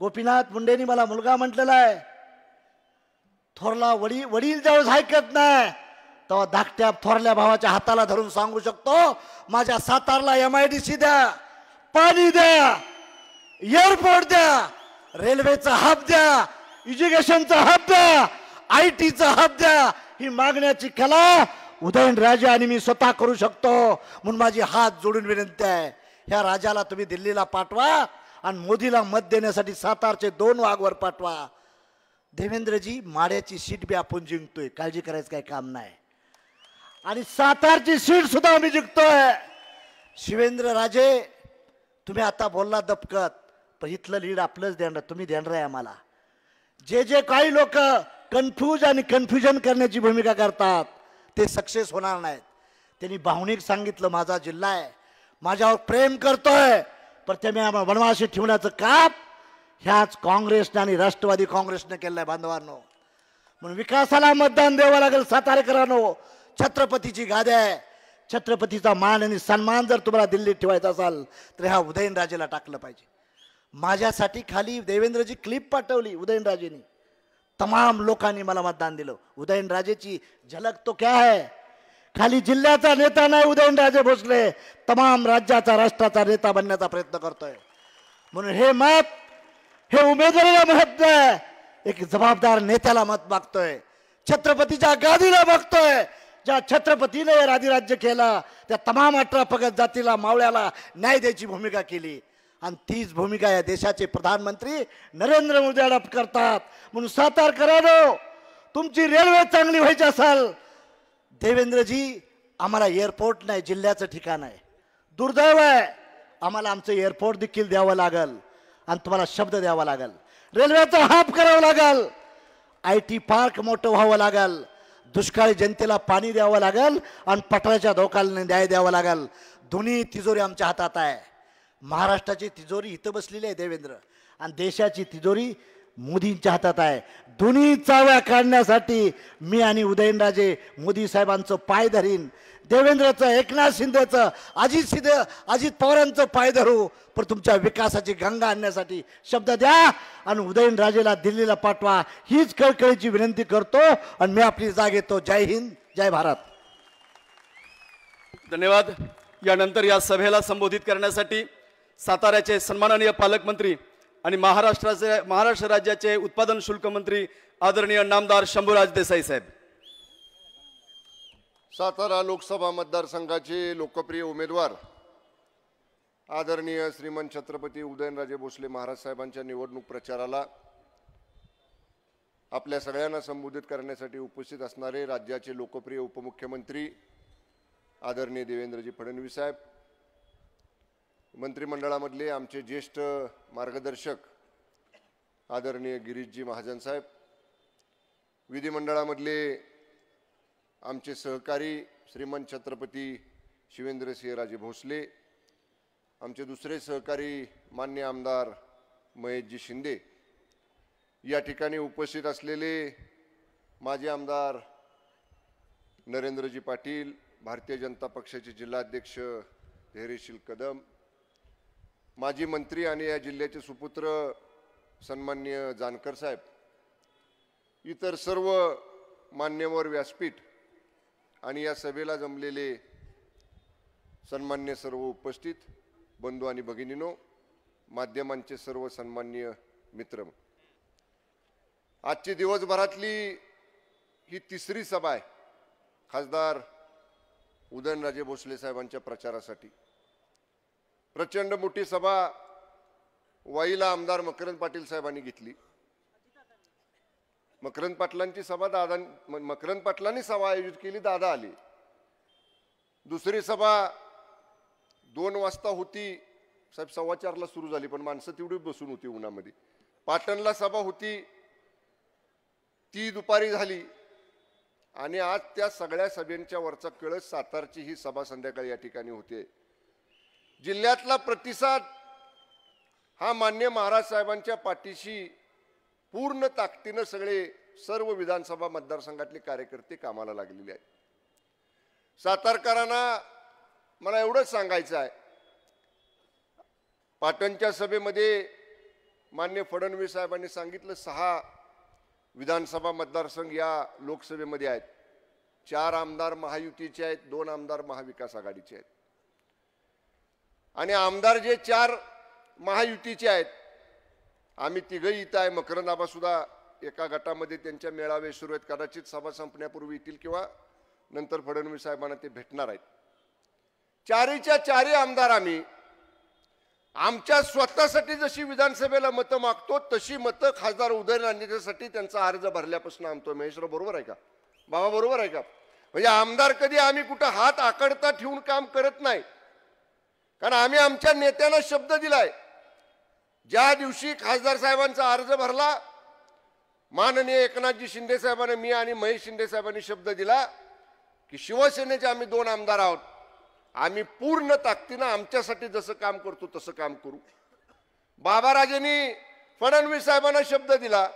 गोपीनाथ मुंडेंनी मला मुलगा म्हटलेला आहे. थोरला वडील ज्यावेळेस ऐकत नाही, तेव्हा धाकट्या थोरल्या भावाच्या हाताला धरून सांगू शकतो, माझ्या सातारला MIDC द्या, पाणी द्या, एअरपोर्ट द्या, रेल्वेचा हब द्या, एज्युकेशनचा हब द्या, IT चा हब द्या. ही मागण्याची कला उदयनराजे आणि मी स्वतः करू शकतो. म्हणून माझी हात जोडून विनंती आहे, ह्या राजाला तुम्ही दिल्लीला पाठवा आणि मोदीला मत देण्यासाठी सातारचे 2 वाघवर पाठवा. देवेंद्रजी, माड्याची सीट बी आपण जिंकतोय, काळजी करायचं काही काम नाही. आणि सातारची सीट सुद्धा आम्ही जिंकतोय. शिवेंद्र राजे, तुम्ही आता बोलला दपकत, पण इथलं लीड आपलंच देणार, तुम्ही देणार आहे आम्हाला. जे काही लोक कन्फ्यूज आणि कन्फ्युजन करण्याची भूमिका करतात ते सक्सेस होणार नाहीत. त्यांनी भावनिक सांगितलं, माझा जिल्हा आहे, माझ्यावर प्रेम करतोय, पण ते आम्हाला वनवासी ठेवण्याचं काम ह्याच काँग्रेसने आणि राष्ट्रवादी काँग्रेसने केलं आहे. बांधवांनो, म्हणून विकासाला मतदान द्यावं लागेल. सातारेकरांनो, छत्रपतीची गादी आहे, छत्रपतीचा मान आणि सन्मान जर तुम्हाला दिल्लीत ठेवायचा असाल तर ह्या उदयनराजेला टाकलं पाहिजे. माझ्यासाठी खाली देवेंद्रजी क्लिप पाठवली, उदयनराजेंनी, तमाम लोकांनी मला मतदान दिलं. उदयनराजेची झलक तो क्या है. खाली जिल्ह्याचा नेता नाही उदयनराजे भोसले, तमाम राज्याचा राष्ट्राचा नेता बनण्याचा प्रयत्न करतोय. म्हणून हे मत हे उमेदवाराला महत्व आहे, एक जबाबदार नेत्याला मत मागतोय, छत्रपतीच्या गादीला मागतोय. ज्या छत्रपतीने राज्य केलं त्या तमाम 18 पगड जातीला मावळ्याला न्याय द्यायची भूमिका केली आणि तीच भूमिका या देशाचे प्रधानमंत्री नरेंद्र मोदी अडॉप्ट करतात. म्हणून सातारकरांनो, तुमची रेल्वे चांगली व्हायची असेल, देवेंद्रजी आम्हाला एअरपोर्ट नाही, जिल्ह्याचं ठिकाण आहे. दुर्दैव आहे, आम्हाला आमचं एअरपोर्ट देखील द्यावं लागल आणि तुम्हाला शब्द द्यावा लागल. रेल्वेचा हाफ करावं लागल, IT पार्क मोठं व्हावं लागल, दुष्काळी जनतेला पाणी द्यावं लागल आणि पटराच्या धोकाला न्याय द्यावा लागल. दोन्ही तिजोरी आमच्या हातात आहे. महाराष्ट्राची तिजोरी इथं बसलेली आहे देवेंद्र, आणि देशाची तिजोरी मोदींच्या हातात आहे. दोन्ही चाव्या काढण्यासाठी मी आणि उदयनराजे मोदी साहेबांचं पाय धरीन. देवेंद्रचं, एकनाथ शिंदेचं, अजित पवारांचं पाय धरू, पण तुमच्या विकासाची गंगा आणण्यासाठी शब्द द्या आणि उदयनराजेला दिल्लीला पाठवा, हीच कळकळीची विनंती करतो आणि मी आपली जाग येतो. जय हिंद, जय भारत. धन्यवाद. यानंतर या सभेला संबोधित करण्यासाठी साताऱ्याचे सन्माननीय पालकमंत्री आणि महाराष्ट्र राज्याचे उत्पादन शुल्क मंत्री आदरणीय नामदार शंभूराज देसाई साहेब. सातारा लोकसभा मतदारसंघाचे लोकप्रिय उमेदवार आदरणीय श्रीमंत छत्रपती उदयनराजे भोसले महाराज साहेबांच्या निवडणूक प्रचाराला आपल्या सगळ्यांना संबोधित करण्यासाठी उपस्थित असणारे राज्याचे लोकप्रिय उपमुख्यमंत्री आदरणीय देवेंद्रजी फडणवीस साहेब, मंत्रिमंडळामधले आमचे ज्येष्ठ मार्गदर्शक आदरणीय गिरीशजी महाजन साहेब, विधिमंडळामधले आमचे सहकारी श्रीमंत छत्रपती शिवेंद्रसिंहराजे भोसले, आमचे दुसरे सहकारी मान्य आमदार महेशजी शिंदे, या ठिकाणी उपस्थित असलेले माजी आमदार नरेंद्रजी पाटील, भारतीय जनता पक्षाचे जिल्हाध्यक्ष धैर्यशील कदम, माजी मंत्री आणि या जिल्ह्याचे सुपुत्र सन्माननीय जानकर साहेब, इतर सर्व मान्यवर व्यासपीठ आणि या सभेला जमलेले सन्मान्य सर्व उपस्थित बंधू आणि भगिनीनो, माध्यमांचे सर्व सन्माननीय मित्र, आजची दिवसभरातली ही तिसरी सभा आहे खासदार उदयनराजे भोसले साहेबांच्या प्रचारासाठी. प्रचंड मोठी सभा वाईला आमदार मकरंद पाटील साहेबांनी घेतली. मकरंद पाटलांची सभा मकरंद पाटलांनी सभा आयोजित केली, दादा आले. दुसरी सभा 2 वाजता होती साहेब, 4:15ला सुरू झाली, पण माणसं तेवढी बसून होती उन्हामध्ये. पाटणला सभा होती, ती दुपारी झाली आणि आज त्या सगळ्या सभेंच्या वरचा कळस सातारची ही सभा संध्याकाळी या ठिकाणी होते. जिल्ह्यातला प्रतिसाद हा मान्य महाराज साहेबांच्या पाठीशी पूर्ण ताकदीनं सर्व विधानसभा मतदारसंघातले कार्यकर्ते कामाला लागलेले आहेत. सातारकरांना मला एवढंच सांगायचं आहे, पाटणच्या सभेमध्ये मान्य फडणवीस साहेबांनी सांगितलं 6 विधानसभा मतदारसंघ या लोकसभेमध्ये आहेत. 4 आमदार महायुतीचे आहेत, 2 आमदार महाविकास आघाडीचे आहेत. आणि आमदार जे 4 महायुतीचे आहेत, आम्ही तिघही इथं आहे. मकरंद आबा सुद्धा एका गटामध्ये त्यांच्या मेळावे सुरू आहेत, कदाचित सभा संपण्यापूर्वी येतील किंवा नंतर फडणवीस साहेबांना ते भेटणार आहेत. 4च्या 4 आमदार आम्ही आमच्या स्वतःसाठी जशी विधानसभेला मतं मागतो तशी मतं खासदार उदयनराजेंसाठी त्यांचा अर्ज भरल्यापासून आणतो. महेशराव बरोबर आहे का? बाबा बरोबर आहे का? म्हणजे आमदार कधी आम्ही कुठं हात आकडता ठेवून काम करत नाही, कारण आम्ही आमच्या नेत्यांना शब्द दिलाय. ज्या दिवशी खासदार साहेबांचा अर्ज भरला, माननीय एकनाथजी शिंदे साहेबांनी, मी आणि महेश शिंदे साहेबांनी शब्द दिला की शिवसेनेचे आम्ही 2 आमदार आहोत, आम्ही पूर्ण ताकदीनं आमच्यासाठी जसं काम करतो तसं काम करू. बाबाराजेंनी फडणवीस साहेबांना शब्द दिला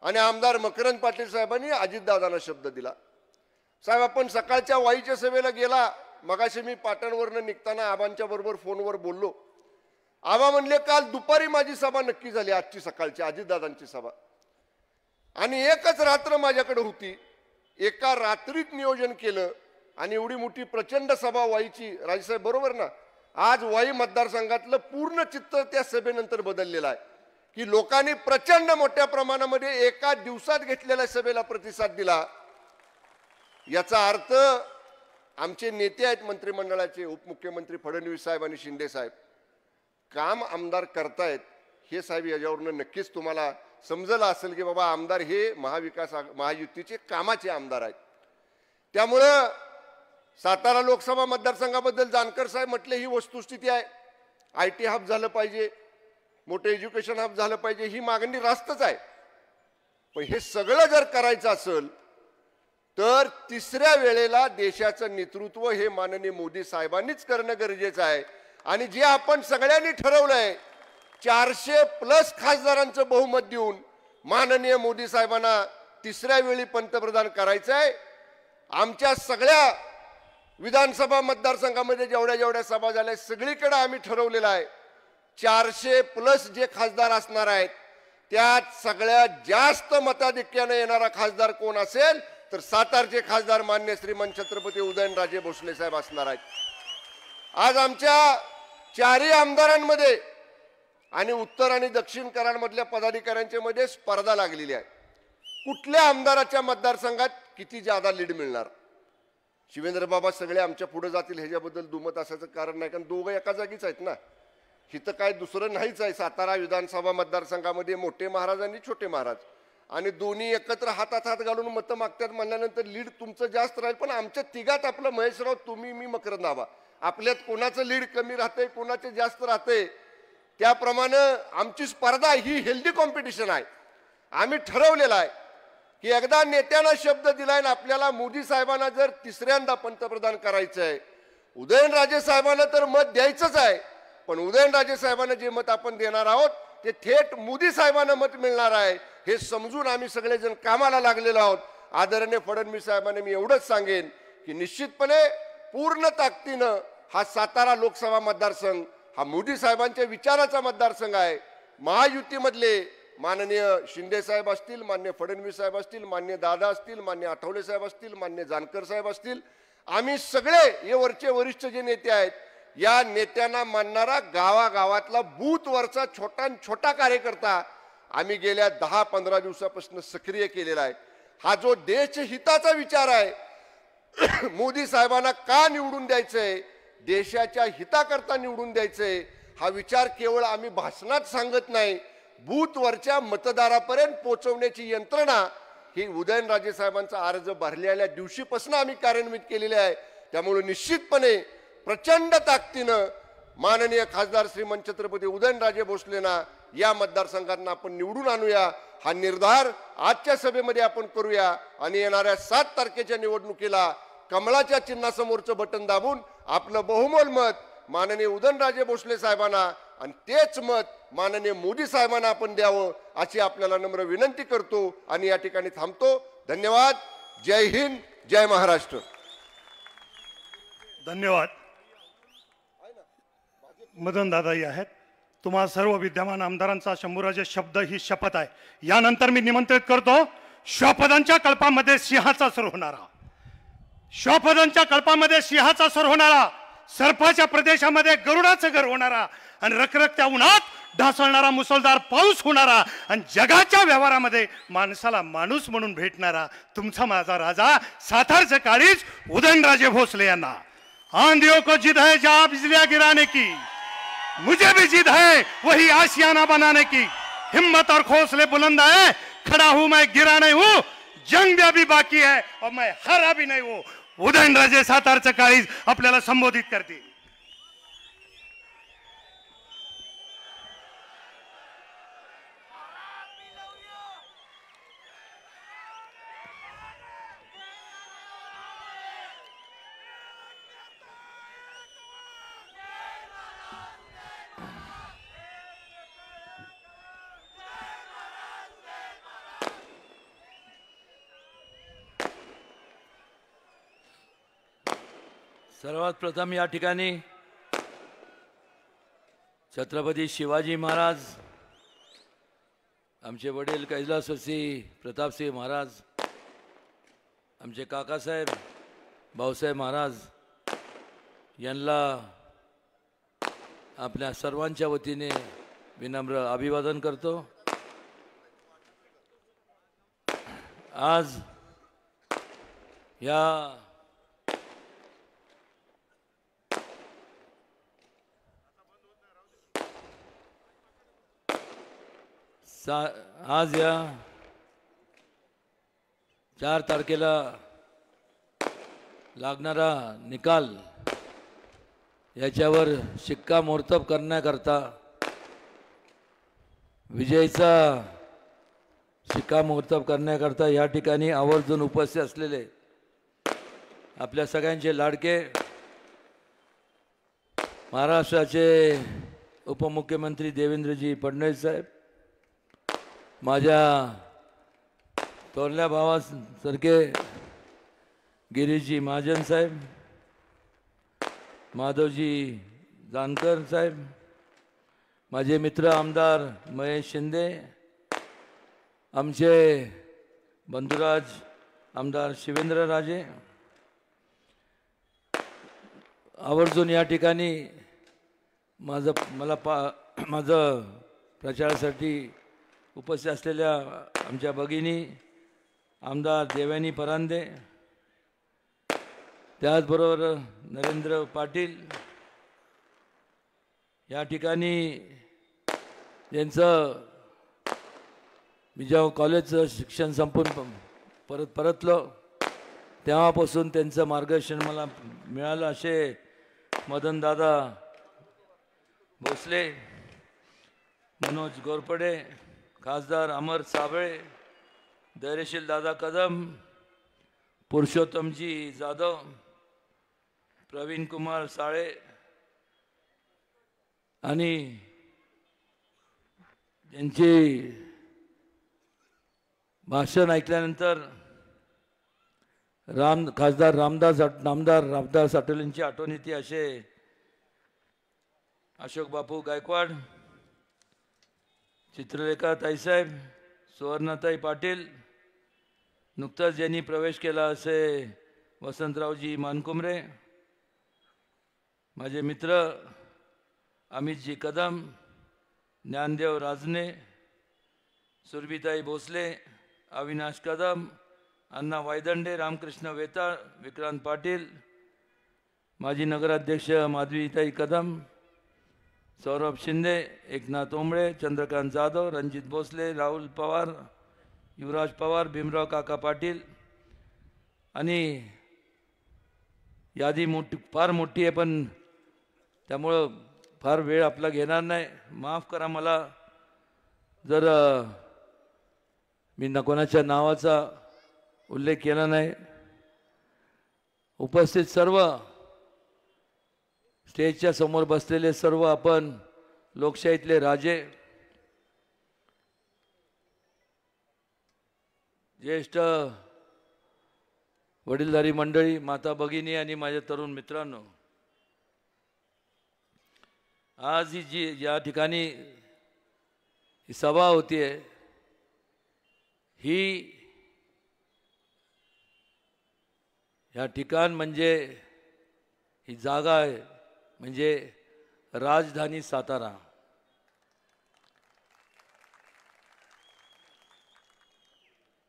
आणि आमदार मकरंद पाटील साहेबांनी अजितदादांना शब्द दिला. साहेब, आपण सकाळच्या वाईच्या सभेला गेला, मगाशी मी पाटणवरनं निघताना आबांच्या बरोबर फोनवर बोललो. आबा म्हणले काल दुपारी माझी सभा नक्की झाली, आजची सकाळची अजितदादांची सभा, आणि एकच रात्र माझ्याकडे होती. एका रात्रीत नियोजन केलं आणि एवढी मोठी प्रचंड सभा वाईची. राजेसाहेब बरोबर ना? आज वाई मतदारसंघातलं पूर्ण चित्र त्या सभेनंतर बदललेलं आहे की लोकांनी प्रचंड मोठ्या प्रमाणामध्ये एका दिवसात घेतलेल्या सभेला प्रतिसाद दिला. याचा अर्थ आमचे नेते आहेत मंत्रिमंडळाचे, उपमुख्यमंत्री फडणवीस साहेब आणि शिंदे साहेब, काम आमदार करतायत हे साहेब याच्यावरनं नक्कीच तुम्हाला समजलं असेल की बाबा आमदार हे महायुतीचे कामाचे आमदार आहेत. त्यामुळं सातारा लोकसभा मतदारसंघाबद्दल जानकर साहेब म्हटले ही वस्तुस्थिती आहे. IT हब झालं पाहिजे, मोठं एज्युकेशन हब झालं पाहिजे, ही मागणी रास्तच आहे. पण हे सगळं जर करायचं असेल तर तिसऱ्या वेळेला देशाचं नेतृत्व हे माननीय मोदी साहेबांनीच करणं गरजेचं आहे. आणि जे आपण सगळ्यांनी ठरवलंय 400+ खासदारांचं बहुमत देऊन माननीय मोदी साहेबांना तिसऱ्या वेळी पंतप्रधान करायचं आहे. आमच्या सगळ्या विधानसभा मतदारसंघामध्ये जेवढ्या सभा झाल्या सगळीकडे आम्ही ठरवलेलं आहे 400+ जे खासदार असणार आहेत त्यात सगळ्यात जास्त मताधिक्याने येणारा खासदार कोण असेल तर सातारचे खासदार मान्य श्रीमंत छत्रपती उदयनराजे भोसले साहेब असणार आहेत. आज आमच्या 4ही आमदारांमध्ये आणि उत्तर आणि दक्षिण कराडमधल्या पदाधिकाऱ्यांच्या मध्ये स्पर्धा लागलेली आहे. कुठल्या आमदाराच्या मतदारसंघात किती जादा लीड मिळणार. शिवेंद्र बाबा सगळे आमच्या पुढे जातील ह्याच्याबद्दल दुमत असायचं कारण नाही, कारण दोघं एका जागीच आहेत ना. हिथं काय दुसरं नाहीच आहे. सातारा विधानसभा मतदारसंघामध्ये मोठे महाराज आणि छोटे महाराज आणि दोन्ही एकत्र हातात हात घालून मतं मागतात म्हणल्यानंतर लीड तुमचं जास्त राहील. पण आमच्या तिघात आपलं महेशराव, तुम्ही, मी, मकरंद आबा, आपल्यात कोणाचं लीड कमी राहते कोणाचे जास्त राहते त्याप्रमाणे आमची स्पर्धा ही हेल्दी कॉम्पिटिशन आहे. आम्ही ठरवलेलं आहे की एकदा नेत्यांना शब्द दिलाय ना आपल्याला मोदी साहेबांना जर तिसऱ्यांदा पंतप्रधान करायचं आहे, उदयनराजे साहेबांना तर मत द्यायचंच आहे. पण उदयनराजे साहेबांना जे मत आपण देणार आहोत ते थेट मोदी साहेबांना मत मिळणार आहे हे समजून आम्ही सगळेजण कामाला लागलेलो आहोत. आदरणीय फडणवीस साहेबांना मी एवढंच सांगेन की निश्चितपणे पूर्ण ताकदीनं हा सातारा लोकसभा मतदारसंघ हा मोदी साहेबांच्या विचाराचा मतदारसंघ आहे. महायुतीमधले माननीय शिंदे साहेब असतील, मान्य फडणवीस साहेब असतील, मान्य दादा असतील, मान्य आठवले साहेब असतील, मान्य जानकर साहेब असतील, आम्ही सगळे हे वरचे वरिष्ठ जे नेते आहेत या नेत्यांना मानणारा गावागावातला बूथवरचा छोटा कार्यकर्ता आम्ही गेल्या 10-15 दिवसापासून सक्रिय केलेला आहे. हा जो देशहिताचा विचार आहे मोदी साहेबांना का निवडून द्यायचंय, देशाच्या हिताकरता निवडून द्यायचंय हा विचार केवळ आम्ही भाषणात सांगत नाही, बूथवरच्या मतदारापर्यंत पोहोचवण्याची यंत्रणा ही उदयनराजे साहेबांचा अर्ज भरलेल्या दिवशीपासून आम्ही कार्यान्वित केलेली आहे. त्यामुळे निश्चितपणे प्रचंड ताकदीनं माननीय खासदार श्रीमंत छत्रपती उदयनराजे भोसलेंना या मतदारसंघातून आपण निवडून आणूया. हा निर्धार आजच्या सभेमध्ये आपण करूया आणि येणाऱ्या 7 तारखेच्या निवडणुकीला कमळाच्या चिन्हासमोरचं बटन दाबून आपलं बहुमोल मत माननीय उदयनराजे भोसले साहेबांना आणि तेच मत माननीय मोदी साहेबांना आपण द्यावं अशी आपल्याला नम्र विनंती करतो आणि या ठिकाणी थांबतो. धन्यवाद. जय हिंद, जय महाराष्ट्र. धन्यवाद. मदन दादाही आहेत. तुम्हा सर्व विद्यमान आमदारांचा शंभूराजे शब्द ही शपथ आहे. यानंतर मी निमंत्रित करतो श्वापदांच्या कल्पामध्ये सिंहाचा सूर होणारा, श्वापदांच्या कल्पामध्ये सिंहाचा सूर होणारा, सर्पाच्या प्रदेशामध्ये गरुडाचं घर होणारा आणि रखरखत्या उन्हात ढासळणारा मुसळधार पाऊस होणारा आणि जगाच्या व्यवहारामध्ये माणसाला माणूस म्हणून भेटणारा तुमचा माझा राजा सातारचे काळीज उदयनराजे भोसले यांना. आंधियों को जिद है जहां बिजलियां गिराने की, मुझे भी जिद है वही आशियाना बनाने की. हिम्मत और हौसले बुलंद है, खड़ा हूं मैं, गिरा नहीं हूं, जंग भी अभी बाकी है और मैं हारा भी नहीं हूं. उदयनराजे सातारचे काळीज आपल्याला संबोधित करतील. सर्वात प्रथम या ठिकाणी छत्रपती शिवाजी महाराज, आमचे वडील कैलासवासी प्रतापसिंह महाराज, आमचे काकासाहेब भाऊसाहेब महाराज यांना आपल्या सर्वांच्या वतीने विनम्र अभिवादन करतो. आज या आज या 4 तारखेला लागणारा निकाल याच्यावर शिक्कामोर्तब करण्याकरता विजयीचा शिक्कामोर्तब करण्याकरता या ठिकाणी आवर्जून उपस्थित असलेले आपल्या सगळ्यांचे लाडके महाराष्ट्राचे उपमुख्यमंत्री देवेंद्रजी फडणवीस साहेब, माझ्या थोरल्या भावासारखे गिरीशजी महाजन साहेब, माधवजी जानकर साहेब, माझे मित्र आमदार महेश शिंदे, आमचे बंधुराज आमदार शिवेंद्रराजे, आवर्जून या ठिकाणी माझं प्रचारासाठी उपस्थित असलेल्या आमच्या भगिनी आमदार देवयानी परांदे, त्याचबरोबर नरेंद्र पाटील, या ठिकाणी ज्यांचं मी जेव्हा कॉलेजचं शिक्षण संपून परतलो तेव्हापासून त्यांचं मार्गदर्शन मला मिळालं असे मदनदादा भोसले, मनोज गोरपडे, खासदार अमर साबळे, धैर्यशील दादा कदम, पुरुषोत्तमजी जाधव, प्रवीण कुमार साळे आणि त्यांची भाषण ऐकल्यानंतर खासदार रामदास आठवलेंची आठवण येते असे अशोक बापू गायकवाड, चित्रलेखा ताईसाहेब, सुवर्णाताई पाटील, नुकताच ज्यांनी प्रवेश केला असे वसंतरावजी मानकुमरे, माझे मित्र अमितजी कदम, ज्ञानदेव राजने, सुरभीताई भोसले, अविनाश कदम, अण्णा वायदंडे, रामकृष्ण वेताळ, विक्रांत पाटील, माजी नगराध्यक्ष माधवीताई कदम, सौरभ शिंदे, एकनाथ ओंबळे, चंद्रकांत जाधव, रणजित भोसले, राहुल पवार, युवराज पवार, भीमराव काका पाटील आणि यादी फार मोठी आहे, पण त्यामुळं फार वेळ आपला घेणार नाही. माफ करा मला जर मी कोणाच्या नावाचा उल्लेख केला नाही. उपस्थित सर्व स्टेजच्या समोर बसलेले सर्व आपण लोकशाहीतले राजे, ज्येष्ठ वडीलधारी मंडळी, माता भगिनी आणि माझ्या तरुण मित्रांनो, आज ही जी या ठिकाणी ही सभा होतीये ही या ठिकाण म्हणजे ही जागा आहे म्हणजे राजधानी सातारा.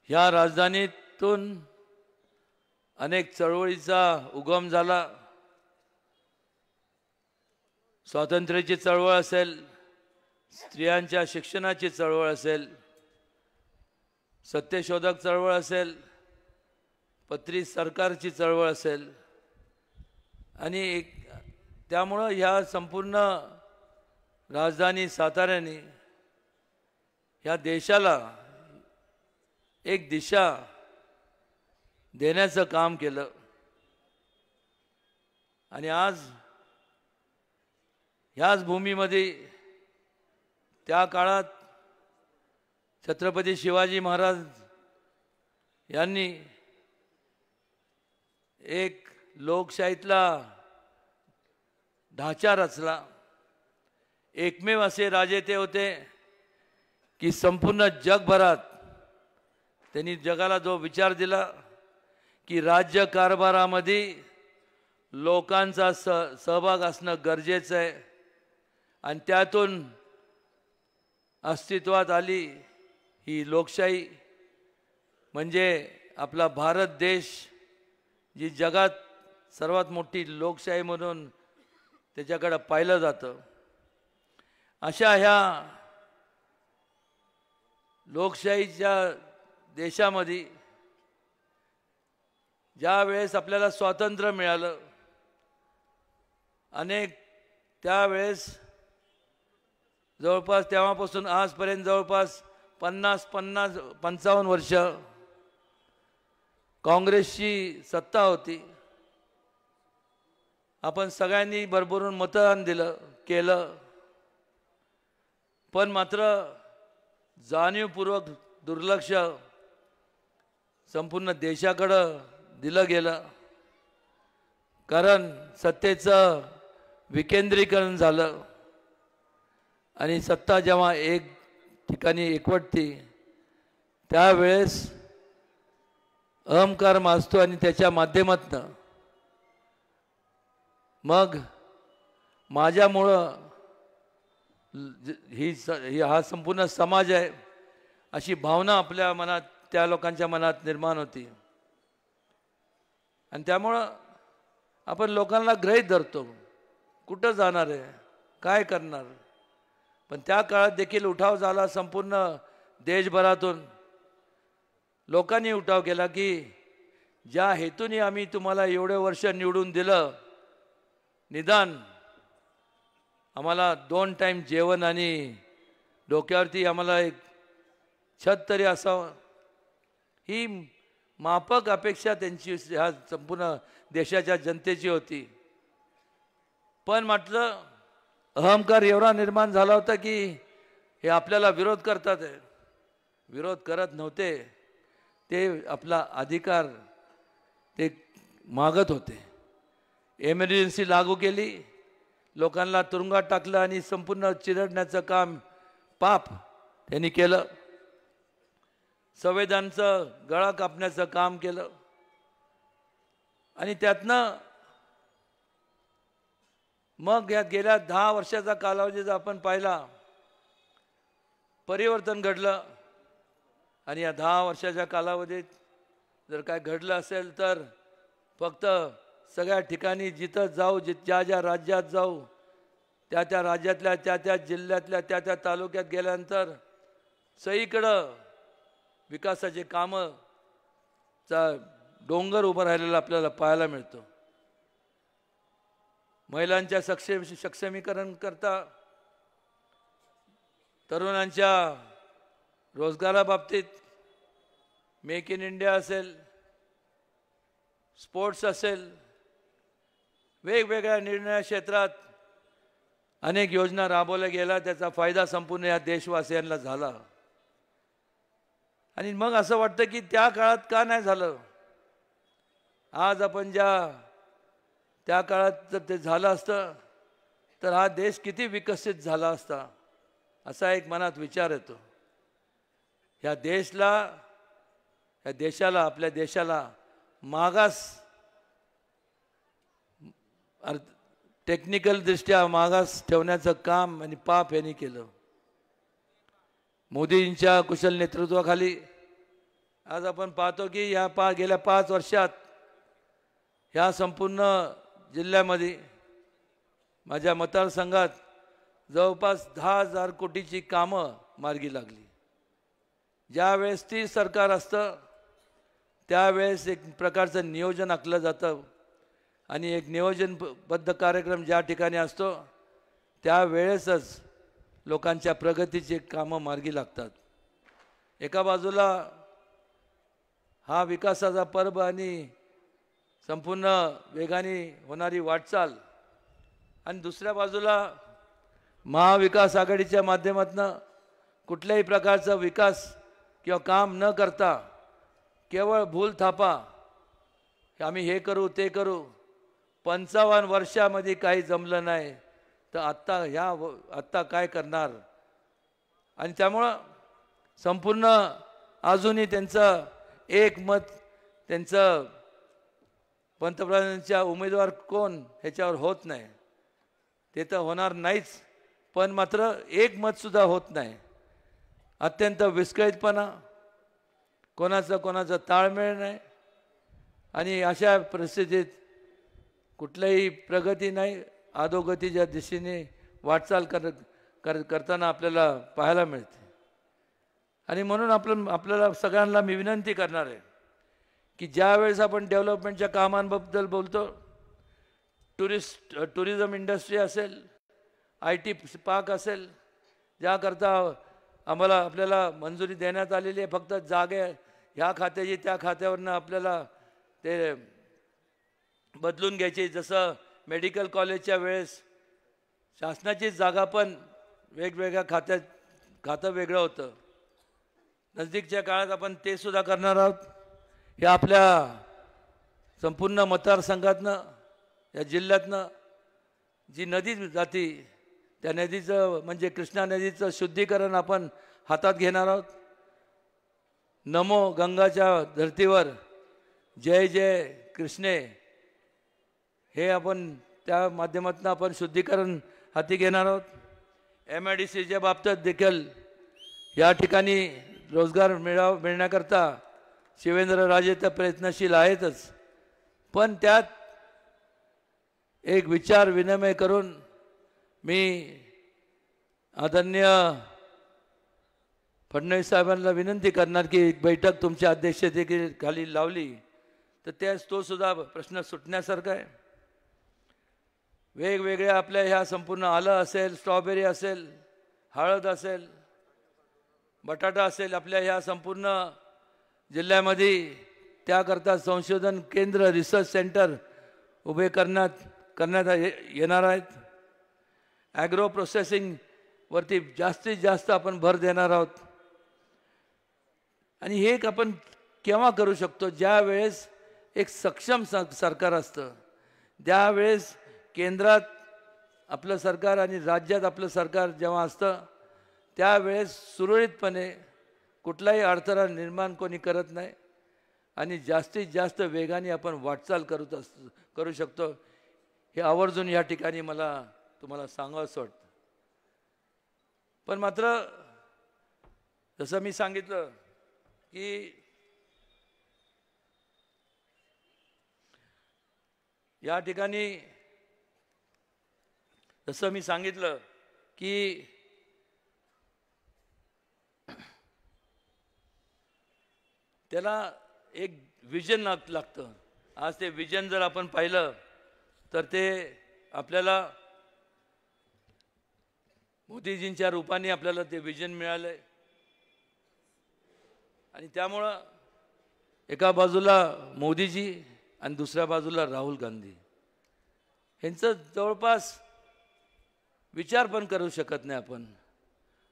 या राजधानीतून अनेक चळवळीचा उगम झाला. स्वातंत्र्याची चळवळ असेल, स्त्रियांच्या शिक्षणाची चळवळ असेल, सत्यशोधक चळवळ असेल, पत्री सरकारची चळवळ असेल आणि त्यामुळं ह्या संपूर्ण राजधानी साताऱ्याने ह्या देशाला एक दिशा देण्याचं काम केलं. आणि आज ह्याच भूमीमध्ये त्या काळात छत्रपती शिवाजी महाराज यांनी एक लोकशाहीतला ढाचा रचला. एकमेव असे राजे ते होते की संपूर्ण जगभरात त्यांनी जगाला जो विचार दिला की राज्य कारभारामध्ये लोकांचा सहभाग असणं गरजेचं आहे आणि त्यातून अस्तित्वात आली ही लोकशाही म्हणजे आपला भारत देश, जी जगात सर्वात मोठी लोकशाही म्हणून त्याच्याकडं पाहिलं जातं. अशा ह्या लोकशाहीच्या देशामध्ये ज्या वेळेस आपल्याला स्वातंत्र्य मिळालं, अनेक त्यावेळेस जवळपास तेव्हापासून आजपर्यंत जवळपास 55 वर्ष काँग्रेसची सत्ता होती. आपण सगळ्यांनी भरभरून मतदान केलं, पण मात्र जाणीवपूर्वक दुर्लक्ष संपूर्ण देशाकडं दिलं गेलं. कारण सत्तेचं विकेंद्रीकरण झालं आणि सत्ता जेव्हा एक ठिकाणी एकवटती त्यावेळेस अहंकार माजतो आणि त्याच्या माध्यमातून मग माझ्यामुळं हा संपूर्ण समाज आहे अशी भावना आपल्या मनात, त्या लोकांच्या मनात निर्माण होती. आणि त्यामुळं आपण लोकांना गृहीत धरतो, कुठं जाणार आहे, काय करणार. पण त्या काळात देखील उठाव झाला संपूर्ण देशभरातून. लोकांनी उठाव केला की ज्या हेतूने आम्ही तुम्हाला एवढे वर्ष निवडून दिलं, निदान आम्हाला 2 टाईम जेवण आणि डोक्यावरती आम्हाला एक छत तरी असावं, ही माफक अपेक्षा त्यांची ह्या संपूर्ण देशाच्या जनतेची होती. पण म्हटलं अहंकार एवढा निर्माण झाला होता की हे आपल्याला विरोध करतात आहे. विरोध करत नव्हते, ते आपला अधिकार ते मागत होते. एमर्जन्सी लागू केली, लोकांना तुरुंगात टाकलं आणि संपूर्ण चिरडण्याचं काम पाप त्यांनी केलं. संविधानाचं गळा कापण्याचं काम केलं आणि त्यातनं मग या गेल्या 10 वर्षाचा कालावधी जर आपण पाहिला, परिवर्तन घडलं. आणि या 10 वर्षाच्या कालावधीत जर काय घडलं असेल तर फक्त सगळ्या ठिकाणी जिथं जाऊ, ज्या ज्या राज्यात जाऊ, त्या त्या राज्यातल्या, त्या त्या जिल्ह्यातल्या, त्या त्या तालुक्यात गेल्यानंतर सगळीकडं विकासाचे कामं चा डोंगर उभं राहिलेला आपल्याला पाहायला मिळतो. महिलांच्या सक्षमीकरण करता, तरुणांच्या रोजगाराबाबतीत मेक इन इंडिया असेल, स्पोर्ट्स असेल, वेगवेगळ्या निर्णय क्षेत्रात अनेक योजना राबवल्या गेल्या. त्याचा फायदा संपूर्ण या देशवासियांना झाला. आणि मग असं वाटतं की त्या काळात का नाही झालं. आज आपण त्या काळात जर ते झालं असतं तर हा देश किती विकसित झाला असता, असा एक मनात विचार येतो. ह्या देशाला आपल्या देशाला मागास, टेक्निकल दृष्ट्या मागास ठेवण्याचं काम आणि पाप यांनी केलं. मोदींच्या कुशल नेतृत्वाखाली आज आपण पाहतो की गेल्या 5 वर्षात ह्या संपूर्ण जिल्ह्यामध्ये, माझ्या मतदारसंघात जवळपास 10,000 कोटीची कामं मार्गी लागली. ज्यावेळेस ती सरकार असतं त्यावेळेस एक प्रकारचं नियोजन आखलं जातं आणि एक नियोजनबद्ध कार्यक्रम ज्या ठिकाणी असतो त्यावेळेसच लोकांच्या प्रगतीचे कामं मार्गी लागतात. एका बाजूला हा विकासाचा पर्व आणि संपूर्ण वेगाने होणारी वाटचाल, आणि दुसऱ्या बाजूला महाविकास आघाडीच्या माध्यमातून कुठल्याही प्रकारचा विकास किंवा काम न करता केवळ भूलथापा, आम्ही हे करू ते करू. 55 वर्षामध्ये काही जमलं नाही तर आत्ता काय करणार. आणि त्यामुळं संपूर्ण अजूनही त्यांचं एक मत, त्यांचं पंतप्रधानांच्या उमेदवार कोण ह्याच्यावर होत नाही. ते तर होणार नाहीच, पण मात्र एक मतसुद्धा होत नाही. अत्यंत विस्कळीतपणा, कोणाचा ताळमेळ नाही, आणि अशा परिस्थितीत कुठल्याही प्रगती नाही, अधोगतीच्या दिशेने वाटचाल करताना आपल्याला पाहायला मिळते. आणि म्हणून आपल्याला सगळ्यांना मी विनंती करणार आहे की ज्यावेळेस आपण डेव्हलपमेंटच्या कामांबद्दल बोलतो, टुरिझम इंडस्ट्री असेल, IT पार्क असेल, ज्याकरता आपल्याला मंजुरी देण्यात आलेली आहे, फक्त जागे ह्या खात्याची त्या खात्यावरनं आपल्याला ते बदलून घ्यायची. जसं मेडिकल कॉलेजच्या वेळेस शासनाची जागा पण वेगवेगळ्या खातं वेगळं होतं. नजदीकच्या काळात आपण ते सुद्धा करणार आहोत. हे आपल्या संपूर्ण मतदारसंघातनं, या जिल्ह्यातनं जी नदी जाती, त्या नदीचं म्हणजे कृष्णा नदीचं शुद्धीकरण आपण हातात घेणार आहोत. नमो गंगाच्या धर्तीवर जय जय कृष्णे, हे आपण त्या माध्यमातून आपण शुद्धीकरण हाती घेणार आहोत. MIDCच्या बाबतीत देखील या ठिकाणी रोजगार मिळण्याकरता शिवेंद्रराजे तर प्रयत्नशील आहेतच, पण त्यात एक विचार विनिमय करून मी आदरणीय फडणवीस साहेबांना विनंती करणार की एक बैठक तुमच्या अध्यक्षतेखाली लावली तर तो सुद्धा प्रश्न सुटण्यासारखा आहे. वेगवेगळ्या आपल्या ह्या संपूर्ण आलं असेल, स्ट्रॉबेरी असेल, हळद असेल, बटाटा असेल, आपल्या ह्या संपूर्ण जिल्ह्यामध्ये त्याकरता संशोधन केंद्र, रिसर्च सेंटर उभे करण्यात येणार आहेत. ॲग्रो प्रोसेसिंगवरती जास्तीत जास्त आपण भर देणार आहोत. आणि हे एक आपण केव्हा करू शकतो, ज्या वेळेस एक सक्षम सरकार असतं, त्यावेळेस केंद्रात आपलं सरकार आणि राज्यात आपलं सरकार जेव्हा असतं त्यावेळेस सुरळीतपणे कुठलाही अडथळा निर्माण कोणी करत नाही आणि जास्तीत जास्त वेगाने आपण वाटचाल करू शकतो. हे आवर्जून या ठिकाणी मला तुम्हाला सांगावंसं वाटतं. पण मात्र जसं मी सांगितलं की या ठिकाणी जसं मी सांगितलं की त्याला एक विजन लागतं. आज ते विजन जर आपण पाहिलं तर ते आपल्याला मोदीजींच्या रूपाने आपल्याला ते विजन मिळालंय. आणि त्यामुळं एका बाजूला मोदीजी आणि दुसऱ्या बाजूला राहुल गांधी, यांचं जवळपास विचार पण करू शकत नाही